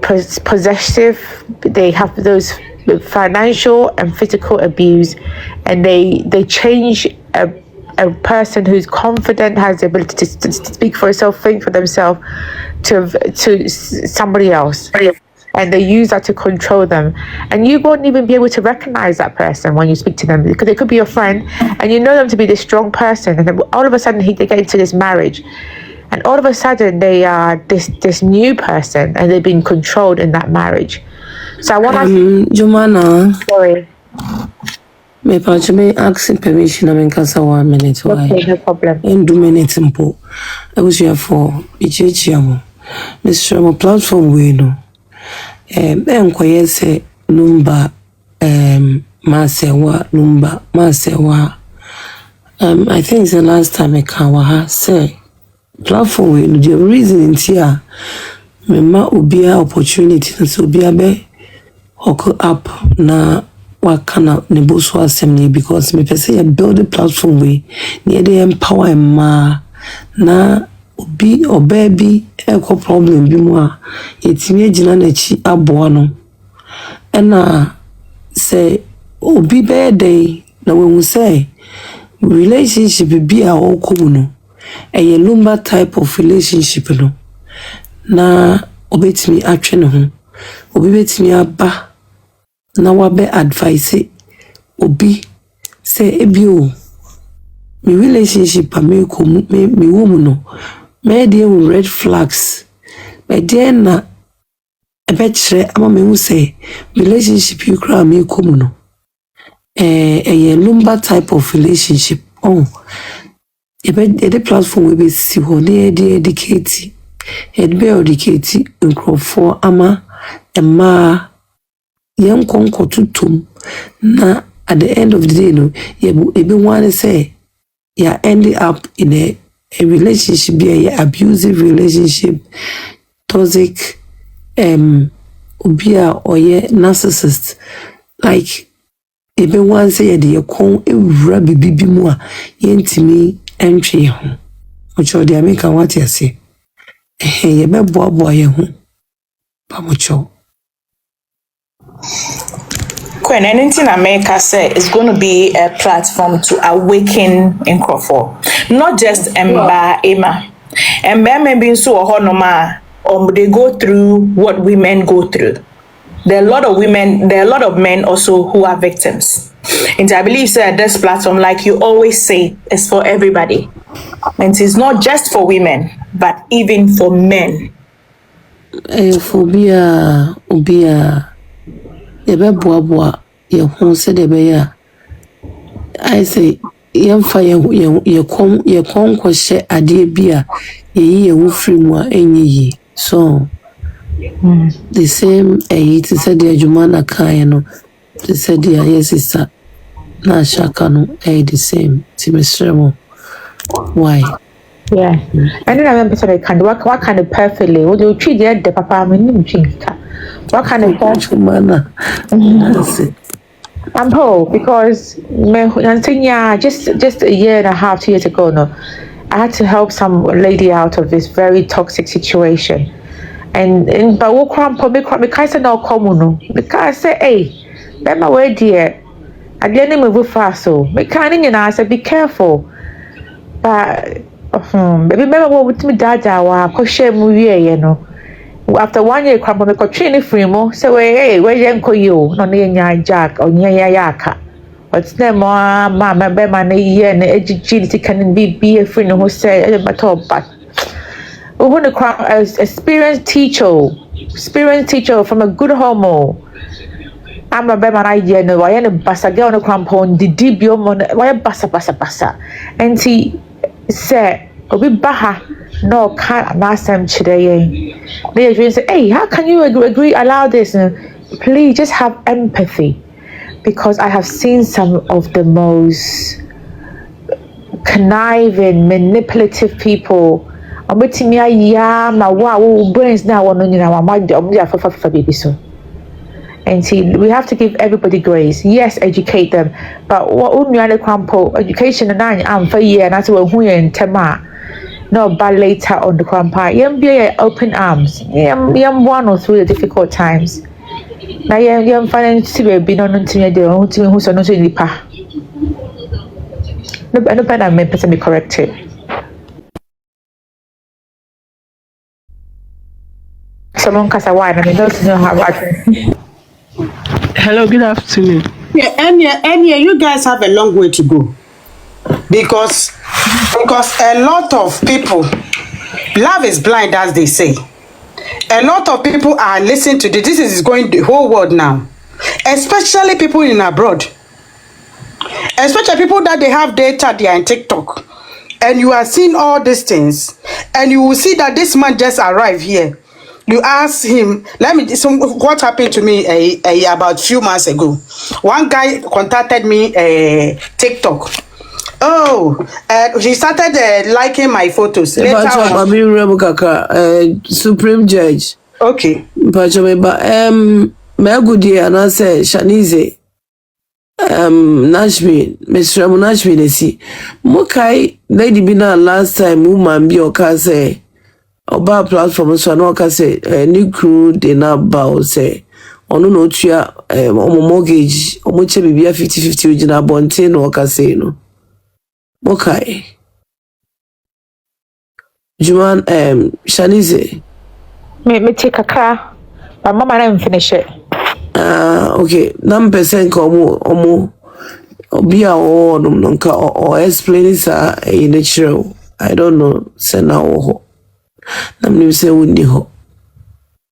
Speaker 9: possessive, they have those financial and physical abuse, and they change a person who's confident, has the ability to speak for herself, think for themselves, to somebody else. And they use that to control them. And you won't even be able to recognize that person when you speak to them, because they could be your friend and you know them to be this strong person, and then all of a sudden they get into this marriage, and all of a sudden they are this new person and they've been controlled in that marriage. So I want to
Speaker 10: Jumana.
Speaker 9: Sorry.
Speaker 10: Me asking permission, I mean, 1 minute. Why?
Speaker 9: Okay, no problem.
Speaker 10: In 2 minutes, impo. I was here for Ichiamo. Mr. Mo platform, we know. Say number Masewa. I think it's the last time I can say platform, we know the reason in here. Me ma ubia opportunity, so ubia be hook up na. Wakana Abusua assembly, because me say build a platform we near the empower ma na obi or baby echo problem bi mu a etime gina na chi aboa no na say obi be dey na we say relationship bi a okomu no a lumba type of relationship no na obetimi atwe ne ho obi betimi aba na wabe advice obi say ebio me relationship me woman no me dey red flags me dey na ebechre ama me hu say relationship you cry me komu no a lumba type of relationship the platform we be see ho na dey educate nkrofo ama emma young conco tutum na at the end of the day no everyone say you're ending up in a relationship, be a abusive relationship, toxic
Speaker 16: Ubia or ye narcissist. Like, ebe one say the con rabbi bibi mua yentimi entry home. Which or the American what you say. Ye be boy home. Pamucho.
Speaker 15: Queen, anything America say is going to be a platform to awaken in Crawford. Not just Emba Emma. Emba maybe so honoma they go through what women go through. There are a lot of women, there are a lot of men also who are victims. And I believe that this platform, like you always say, is for everybody. And it's not just for women, but even for men.
Speaker 16: Phobia, ubia. Ebe boa ye ho se de be ya. I say yemfa ye kon ko hye ade bia ye wo free mu a enyi. So the same it said the Jumana kai no. They said the yesisa na shaka no the same. Timisremo. Why?
Speaker 17: Yeah. And then I remember something kind of what kind of perfectly would you treat the papa what kind of
Speaker 16: manner? That's it.
Speaker 17: I'm whole because just a year and a half, 2 years ago, no, I had to help some lady out of this very toxic situation. And but what crumple me kind no common because say, hey, let my way dear. I didn't move fast so me kind I said be careful. But baby remember what with me dada wa share movie, you know. After 1 year, crumble me training free mo. So hey, where you go you? No near Jack or near yaka. What's the more mamma bema year and educated can be a friend who say my top but who the crowd as experienced teacher from a good home. I'm a bema idea no I am a bassa girl on a crampon the debut mon why bassa and he said obi baha no can't last time today. They say, hey, how can you agree allow this? Please just have empathy because I have seen some of the most conniving, manipulative people. I'm waiting me my wow brains now on baby so. And see, we have to give everybody grace. Yes, educate them. But what education and I'm for year and that's what we in Tema. No, but later on the grandpa, be open arms. One or through the difficult times. Now, young financial be no who's not in the pa. No, but I may be corrected. Someone cast a wine and doesn't know how I.
Speaker 18: Hello, good afternoon.
Speaker 19: Yeah, and you guys have a long way to go. Because a lot of people, love is blind as they say. A lot of people are listening to this is going the whole world now. Especially people in abroad. Especially people that they have data, they are in TikTok. And you are seeing all these things. And you will see that this man just arrived here. You ask him, what happened to me about a few months ago. One guy contacted me TikTok. Oh, he started liking my photos. Later
Speaker 16: on, Supreme Judge.
Speaker 19: Okay.
Speaker 16: But Megudi and I say Shanize Nashville, Mr. Nashville, see. Mokai, Lady Bina last time, woman be or say. Oba platform so no ka say new crew dey na bow say ono no tua mortgage omo che bibia 50-50 ojina bonte no ka say no okay Juman Shanize
Speaker 17: me take kakra but mama na finish it
Speaker 16: okay nam percent ko omo obi a o no nka o explain this in the show I don't know say na wo I'm say we ho.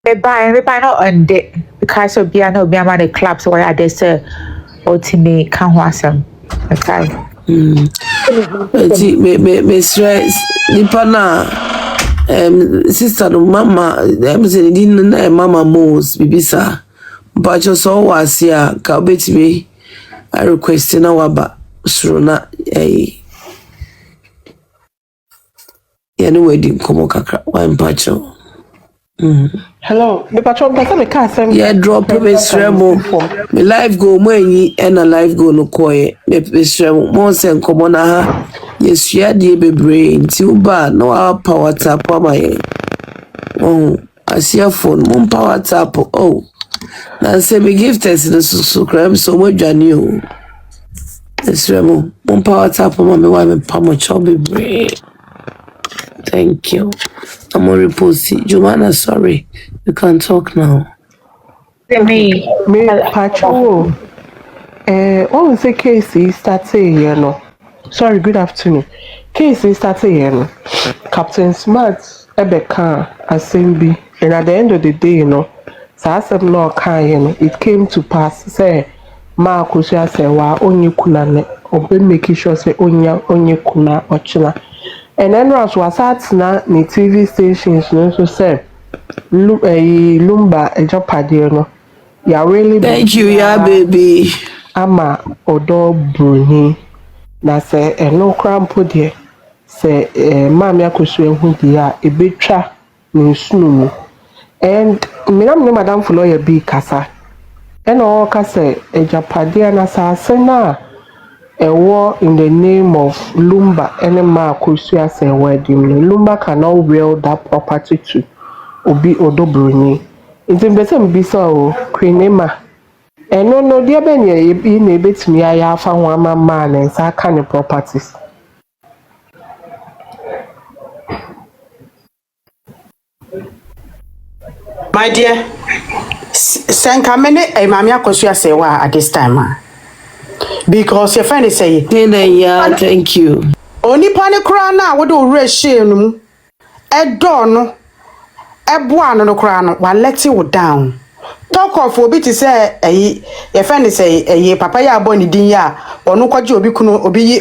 Speaker 17: They buy not on it because of piano be the clubs where they say ultimate can wasam. Okay.
Speaker 16: Me stress nipa na sister no mama I'm saying din na mama moves bibisa but just so was here ka betimi I request na waba suruna yani wedding komo kakra wa mpacho
Speaker 18: Hello, me patron pesa me ka asem.
Speaker 16: Yeah, drop me sremo. Me life go mo enyi and a life go no koye. Me sremo mo se nkomo na ha. Yesua de bebre nti uba no our power tap amaye. Oh, asia phone mo power tap. Oh. Na say me gifters no so kram so mo dwane o. Sremo mo power tap ma me wa me pa mo cho bebre. Thank you. I'm on repost. Jumana, sorry. You can talk now.
Speaker 17: Me.
Speaker 18: Pacho. What was the case he started here no? Sorry, good afternoon. Case he started here no. Captain Smart Ebeka Assembly. And at the end of the day, so I said no kind, it came to pass, say Akosua Serwaa onye kuna ne obe making sure say onye kuna ochina. And then was at na ni TV stations no so say Lumba ejapade no. Yeah, really.
Speaker 16: Thank you, yeah, baby.
Speaker 18: Ama odo bruni na say no crampo de say mama Akosua ehu di a ebetwa ne sunu. And madam for lawyer be kasa. And all kasa ejapade na sa na a war in the name of Lumba and Akosua say wedding. Lumba cannot will that property to obi odobroni. It's in better be so Queenema. And no dear Benny in a bit me I have found one man and sa kind of properties.
Speaker 19: My dear, Sankamene, a mamma Akosua Serwaa at this time. Because your friend is saying,
Speaker 16: yeah, thank you.
Speaker 19: Only panic crown now, what do Rashim? A don, a buano no crown, while let you down. Talk of for bit to say, your friend is say, a papaya boni dinya, or no quadro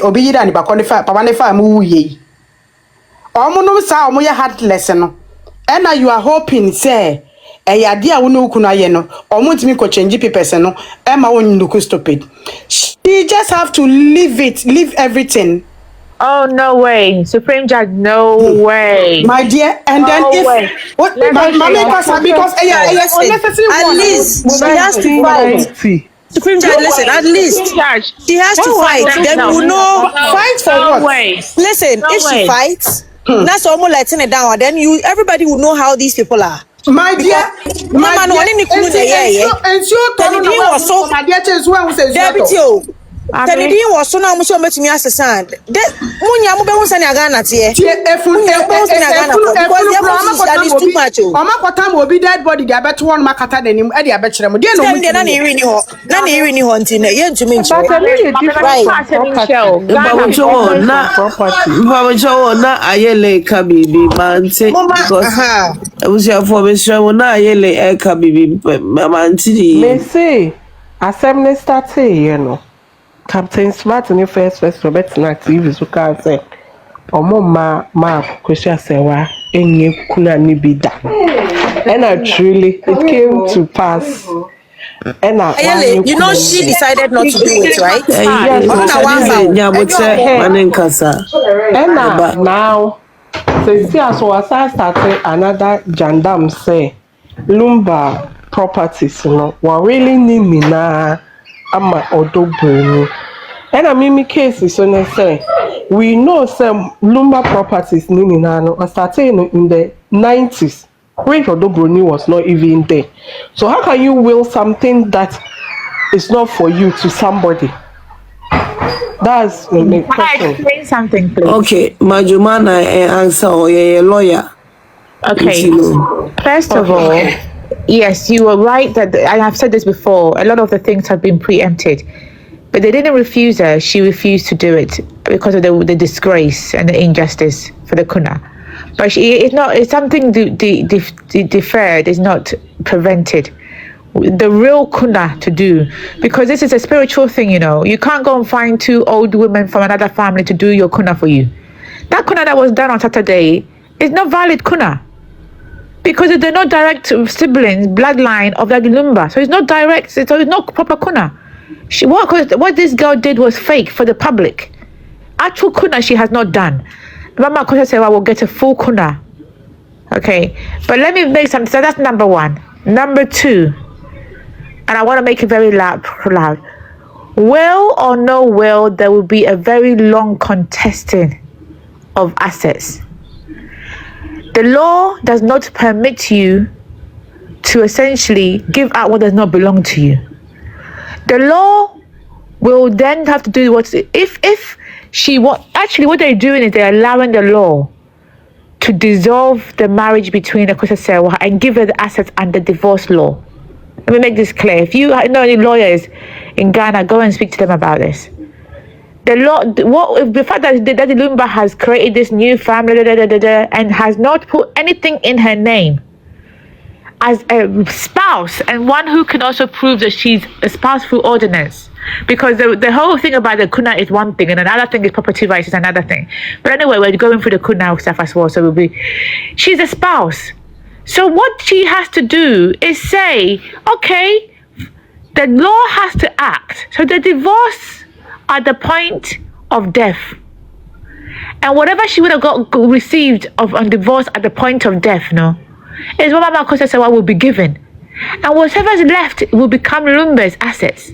Speaker 19: obi than Baconifa, Pavanifa moo ye. Omono sa omo ya hard lesson. And now you are hoping, say, a idea no kuna yeno, or me ko change papers no, Emma won't look stupid. She just have to leave everything.
Speaker 17: Oh, no way. Supreme Judge, no way.
Speaker 19: My dear, and then if what because unnecessary
Speaker 20: at least she has to fight. Supreme Judge, listen, at least she has to fight. Then we will know.
Speaker 19: Fight for what?
Speaker 20: Listen, if she fights, that's almost letting it down. Then everybody will know how these people are.
Speaker 19: My dear, my dear,
Speaker 20: Kennedy was so now much met me as a son. Munya Mubon Sanagana, dear. If too much.
Speaker 19: Omakotam will be dead body, the better one Makata than him, Eddie Abetram. Dear, no, Nani hunting, yen to me.
Speaker 16: Na ayele kabibi manse because I was here for me show na ayele kabibi manti.
Speaker 18: Me say assembly started, Captain Smart in your first Robert na TV so can say omo ma Akosua Serwaa enye kuna ni bida. And truly it came to pass. And
Speaker 20: you know she decided not to do it, right?
Speaker 18: And now since so as I started another jandam say Lumba properties were really need na ama odobroni. And I mean case is so say we know some Lumba properties nini na started in the 90s. When Odobroni was not even there. So how can you will something that is not for you to somebody? That's the question.
Speaker 17: Can I explain something, please?
Speaker 16: Okay, Majumana answer or a lawyer.
Speaker 17: Okay. First of all, yes, you were right that I have said this before. A lot of the things have been preempted, but they didn't refuse her. She refused to do it because of the disgrace and the injustice for the Kuna. But it's something deferred, is not prevented. The real Kuna to do, because this is a spiritual thing, You can't go and find two old women from another family to do your Kuna for you. That Kuna that was done on Saturday is not valid Kuna. Because they're not direct siblings, bloodline of that Lumba. So it's not direct, so it's not proper Kuna. What this girl did was fake for the public. Actual Kuna she has not done. Mama Akosua Serwaa will get a full Kuna. Okay, but let me make some. So that's number one. Number two, and I want to make it very loud. Will or no will, there will be a very long contesting of assets. The law does not permit you to essentially give out what does not belong to you. The law will then have to do what actually what they're doing is they're allowing the law to dissolve the marriage between Akosua and Serwaa and give her the assets under divorce law. Let me make this clear. If you know any lawyers in Ghana, go and speak to them about this. The law, the fact that Daddy Lumba has created this new family and has not put anything in her name as a spouse and one who can also prove that she's a spouse through ordinance. Because the whole thing about the kuna is one thing and another thing is property rights is another thing. But anyway, we're going through the kuna stuff as well. So she's a spouse. So what she has to do is say, okay, the law has to act. So the divorce at the point of death. And whatever she would have received on divorce at the point of death, is what Mama Akosua will be given. And whatever's left will become Lumba's assets.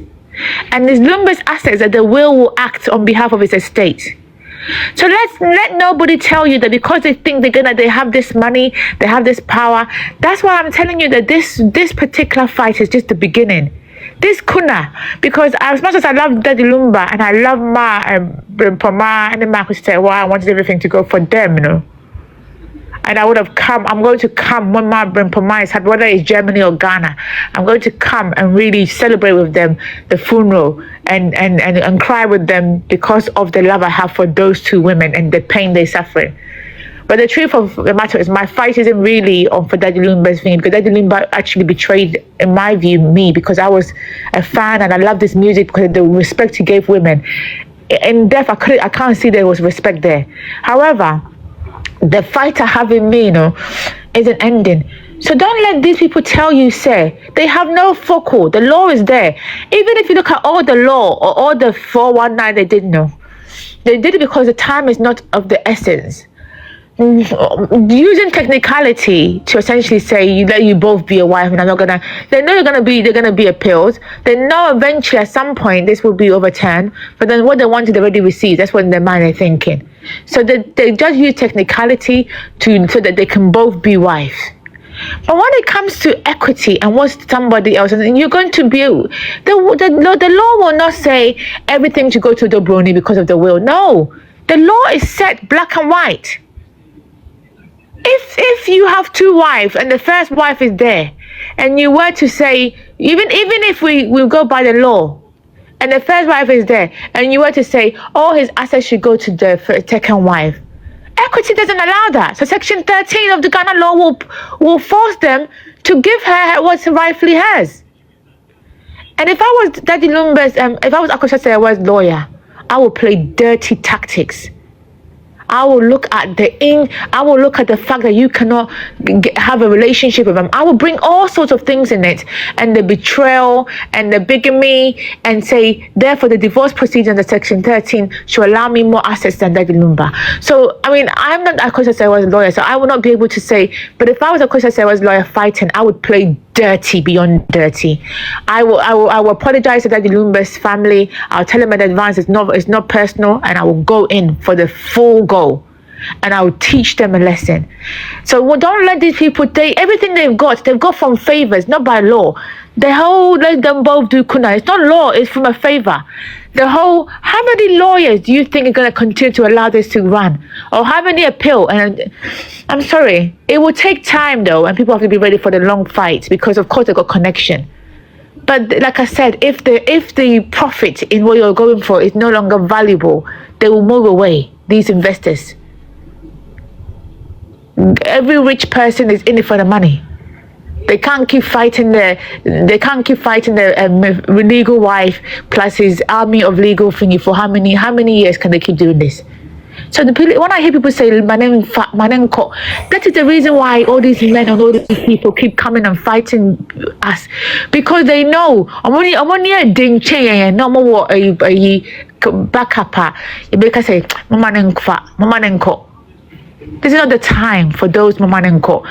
Speaker 17: And it's Lumba's assets that the will act on behalf of his estate. So let nobody tell you that because they think they have this money, they have this power. That's why I'm telling you that this particular fight is just the beginning. This kuna, because as much as I love Daddy Lumba and I love Ma and Poma and the Ma Serwaa, I wanted everything to go for them, And I would have come. I'm going to come when my Poma is happy, whether it's Germany or Ghana. I'm going to come and really celebrate with them the funeral and cry with them because of the love I have for those two women and the pain they're suffering. But the truth of the matter is my fight isn't really on for Daddy Lumba's thing, because Daddy Lumba actually betrayed, in my view, me, because I was a fan and I love this music because of the respect he gave women. In death, I can't see there was respect there. However, the fight I have in me, isn't ending. So don't let these people tell you, they have no focal. The law is there. Even if you look at all the law or all the 419 they didn't know. They did it because the time is not of the essence. Using technicality to essentially say let you both be a wife and they know they're gonna be appealed. They know eventually at some point this will be overturned, but then what they wanted they already received. That's what in their mind they're thinking. So they just use technicality so that they can both be wives. But when it comes to equity and what somebody else, and you're going to be, the law will not say everything to go to the brony because of the will. No, the law is set black and white. If you have two wives and the first wife is there, and you were to say, even if we go by the law, and the first wife is there, and you were to say all his assets should go to the second wife, equity doesn't allow that. So Section 13 of the Ghana law will force them to give her what's rightfully hers. And if I was Daddy Lumba's, if I was Akosua Serwaa's lawyer, I would play dirty tactics. I will look at the fact that you cannot have a relationship with him. I will bring all sorts of things in it, and the betrayal and the bigamy, and say, therefore, the divorce procedure under Section 13 should allow me more assets than Daddy Lumba. So, I mean, I'm not Akosua Serwaa's lawyer, so I will not be able to say, but if I was Akosua Serwaa's lawyer fighting, I would play dirty beyond dirty. I will apologize to Daddy Lumba's family. I'll tell him in advance it's not personal, and I will go in for the full go. And I will teach them a lesson. So don't let these people everything they've got from favors, not by law. The whole let them both do kuna. It's not law, it's from a favor. How many lawyers do you think are going to continue to allow this to run? Or how many appeal? And I'm sorry, it will take time though, and people have to be ready for the long fight, because of course they've got connection. But like I said, if the profit in what you're going for is no longer valuable, they will move away, these investors. Every rich person is in it for the money. They can't keep fighting the legal wife plus his army of legal thingy for how many years can they keep doing this? So when I hear people say manenko, that is the reason why all these men and all these people keep coming and fighting us, because they know backup. You say manenko. This is not the time for those mama and co.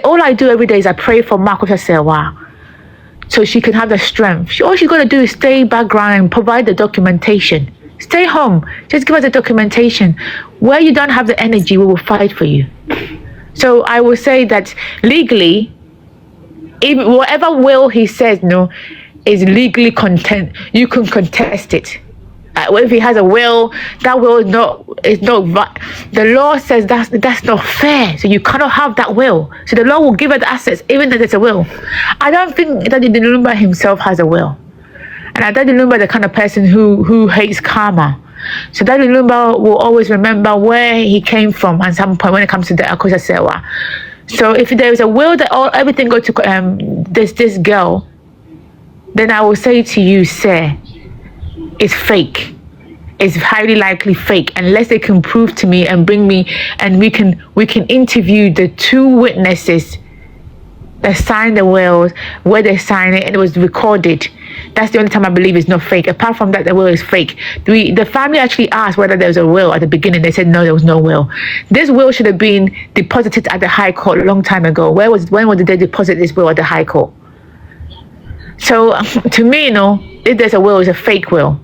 Speaker 17: All I do every day is I pray for Akosua Serwaa, so she can have the strength. All she's gonna do is stay background and provide the documentation. Stay home. Just give us the documentation. Where you don't have the energy, we will fight for you. So I will say that legally, even whatever will he says no is legally content. You can contest it. If he has a will, that will is not. The law says that's not fair. So you cannot have that will. So the law will give her the assets, even if it's a will. I don't think that Lumumba himself has a will, and Daddy Lumumba is the kind of person who hates karma. So Daddy Lumumba will always remember where he came from at some point when it comes to the Akosua Serwaa. So if there is a will that everything go to this girl, then I will say to you, sir, it's fake. It's highly likely fake, unless they can prove to me and bring me, and we can interview the 2 witnesses that signed the wills, where they signed it, and it was recorded. That's the only time I believe it's not fake. Apart from that, the will is fake. The family actually asked whether there was a will at the beginning. They said no, there was no will. This will should have been deposited at the High Court a long time ago. When did they deposit this will at the High Court? So to me, if there's a will, it's a fake will.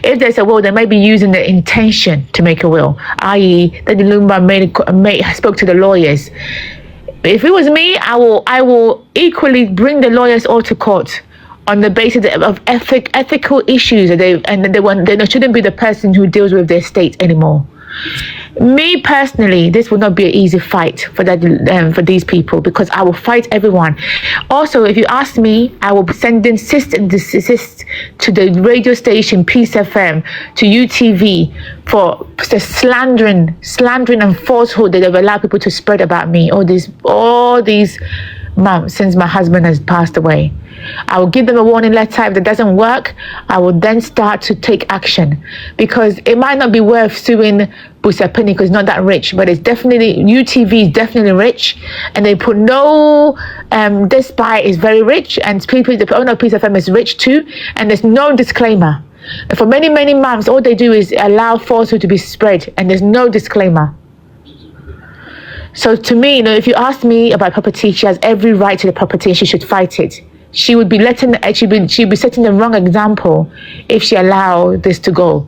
Speaker 17: If there's a will, they may be using the intention to make a will, i.e., that the Lumumba spoke to the lawyers. If it was me, I will equally bring the lawyers all to court on the basis of ethical issues, and they shouldn't be the person who deals with their estate anymore. Me personally, this will not be an easy fight for for these people, because I will fight everyone. Also, if you ask me, I will send in cease and desist to the radio station Peace FM, to UTV, for the slandering and falsehood that they've allowed people to spread about me all these months since my husband has passed away. I will give them a warning letter. If that doesn't work, I will then start to take action, because it might not be worth suing Busapini because it's not that rich, but it's definitely, UTV is definitely rich, and they put no, this spy is very rich, and the owner of Peace FM is rich too, and there's no disclaimer. For many, many months, all they do is allow falsehood to be spread, and there's no disclaimer. So to me, if you ask me about property, she has every right to the property, and she should fight it. She would be she'd be setting the wrong example if she allowed this to go.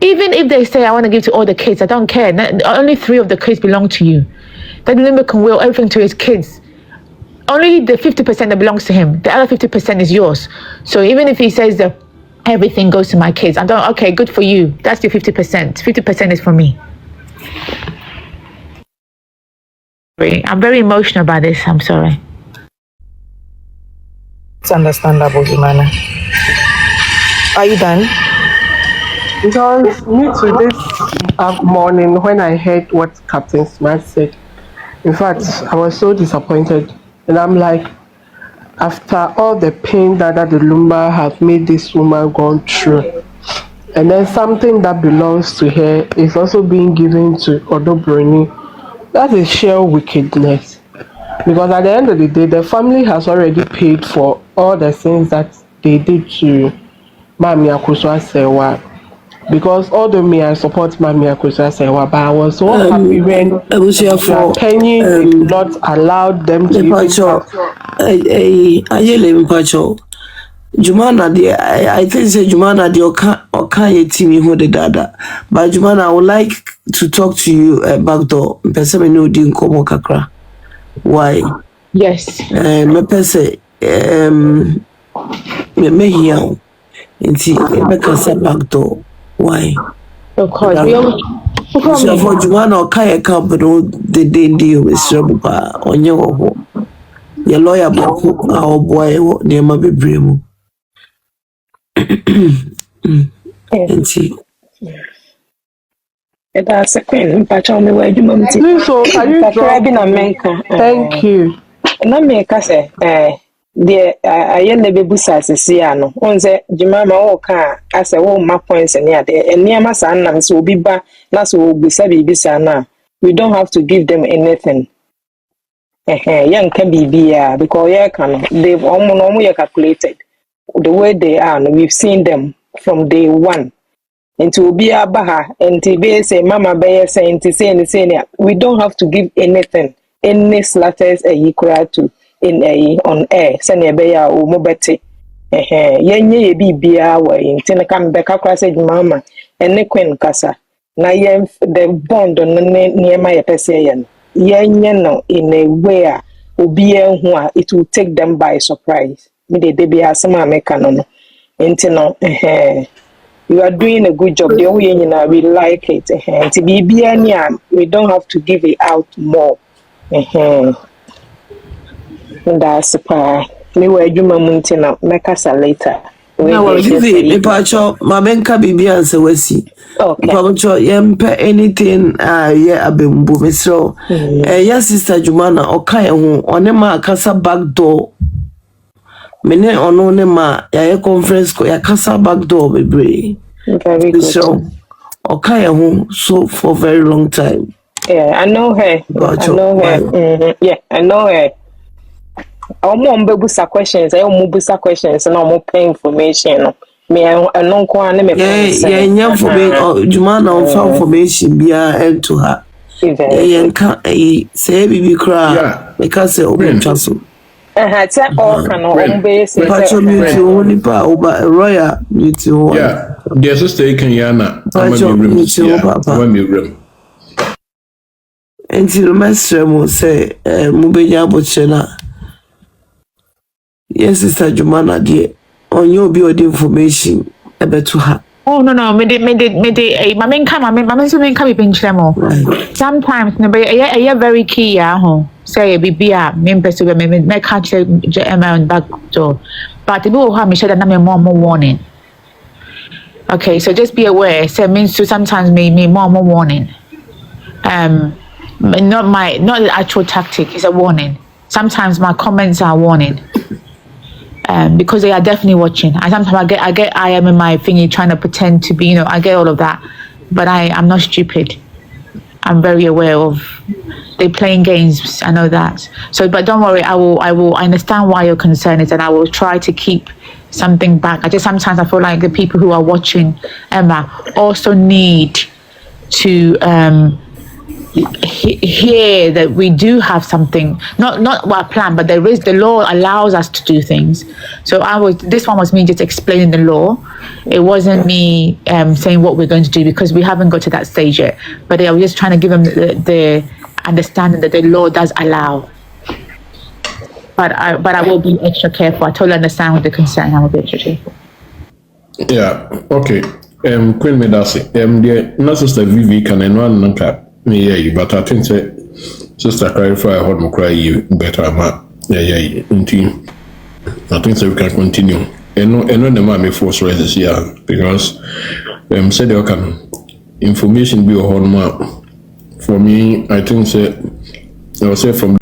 Speaker 17: Even if they say I want to give to all the kids, I don't care. Only 3 of the kids belong to you. That Lumumba can will everything to his kids. Only the 50% that belongs to him. The other 50% is yours. So even if he says that everything goes to my kids, okay, good for you. That's your 50%. 50% is for me. I'm very emotional about this. I'm sorry.
Speaker 10: It's understandable, Jumana. Are you done?
Speaker 18: Because me to this morning, when I heard what Captain Smart said, in fact, I was so disappointed. And I'm like, after all the pain that the Lumumba have made this woman go through, and then something that belongs to her is also being given to Odobroni, that's a sheer wickedness. Because at the end of the day, the family has already paid for all the things that they did to Mami Akosua Serwaa. Because although me, I support Mami Akosua Serwaa, but I was so happy when Panyin did not allow them to even
Speaker 16: Jumana, I think say Jumana, the Oka team who the dada. But Jumana, I would like to talk to you back door. Person no din komo kakra. Why?
Speaker 17: Yes.
Speaker 16: Me pese me here. Inti me kasa back door. Why?
Speaker 17: Of course.
Speaker 16: So for Jumana Oka account, but the deal with Serwaa on your your lawyer boko our boy near my baby.
Speaker 18: That's a queen. So can you drop? Thank you.
Speaker 21: Na me ka se de aye na bebusa asese ya no onze jimama wo ka ase wo ma points ne ade eniama sa na so obi ba na so obusa bibisa na we don't have to give them anything yan ka bibia because yeah can they almost calculated the way they are. We've seen them from day one. Nti obi abaha nti be say mama be say nti say we don't have to give anything any slightest equal to in on air say na be ya o mo beti yenye ye bibia wa nti na kam be kakra say mama ene kwen kasa na yen the bond on ne ma ye pese ye yenye no in a way obi hu a it will take them by surprise me de be asema meka no nti no you are doing a good job. The way you know we like it. To be we don't have to give it out more. That's me were you muntina make us later.
Speaker 10: No, well, you me pacho, my menka bibi and se wesi.
Speaker 21: Okay.
Speaker 10: Pacho, yempe anything, yeah, abembu mesro. Yes, sister Jumana, okay, onema kasa back door. Mene ono ne ma ya conference ko ya kasa back door bebre.
Speaker 21: Very good.
Speaker 10: So okay so for a very long time.
Speaker 21: Yeah, I know her. I know her. Yeah, I know her. Omo mbebusa questions, busa questions na omo pay information. Me no ko an me
Speaker 10: yeah, information Juma na information bia into her. Yeah, can say bibi kra because omo chaso.
Speaker 21: It's all kind of base.
Speaker 10: Pacho mutual nipa oba royal mutual.
Speaker 1: Yeah, there's a stake in Yana.
Speaker 10: Pacho mutual papa. Until Master mo say mubenya bochena. Yes, Sister Jumana dear. On your build information about to her.
Speaker 17: Oh no, me de my main so main come pinch sometimes no be a very key say bibia me person me catch on back door. But the people have me share that na me more warning. Okay, so just be aware. Say means to sometimes me more warning. Not the actual tactic is a warning. Sometimes my comments are warning. Because they are definitely watching. And sometimes I am in my thingy trying to pretend to be, I get all of that. But I'm not stupid. I'm very aware of they playing games. I know that. So, but don't worry, I understand why your concern is, and I will try to keep something back. Sometimes I feel like the people who are watching Emma also need to hear that we do have something, not our plan, but there is, the law allows us to do things. So this one was me just explaining the law. It wasn't me saying what we're going to do, because we haven't got to that stage yet. But I was just trying to give them the understanding that the law does allow. But I will be extra careful. I totally understand with the concern. I will be extra careful.
Speaker 1: Yeah, okay. Queen Medasi, the Sister Vivi can and yeah, but I think Sister clarify how to cry you better. Yeah, indeed. I think we can continue. And no, the man may force raises here because said you can information be a whole map. For me, I think I will say from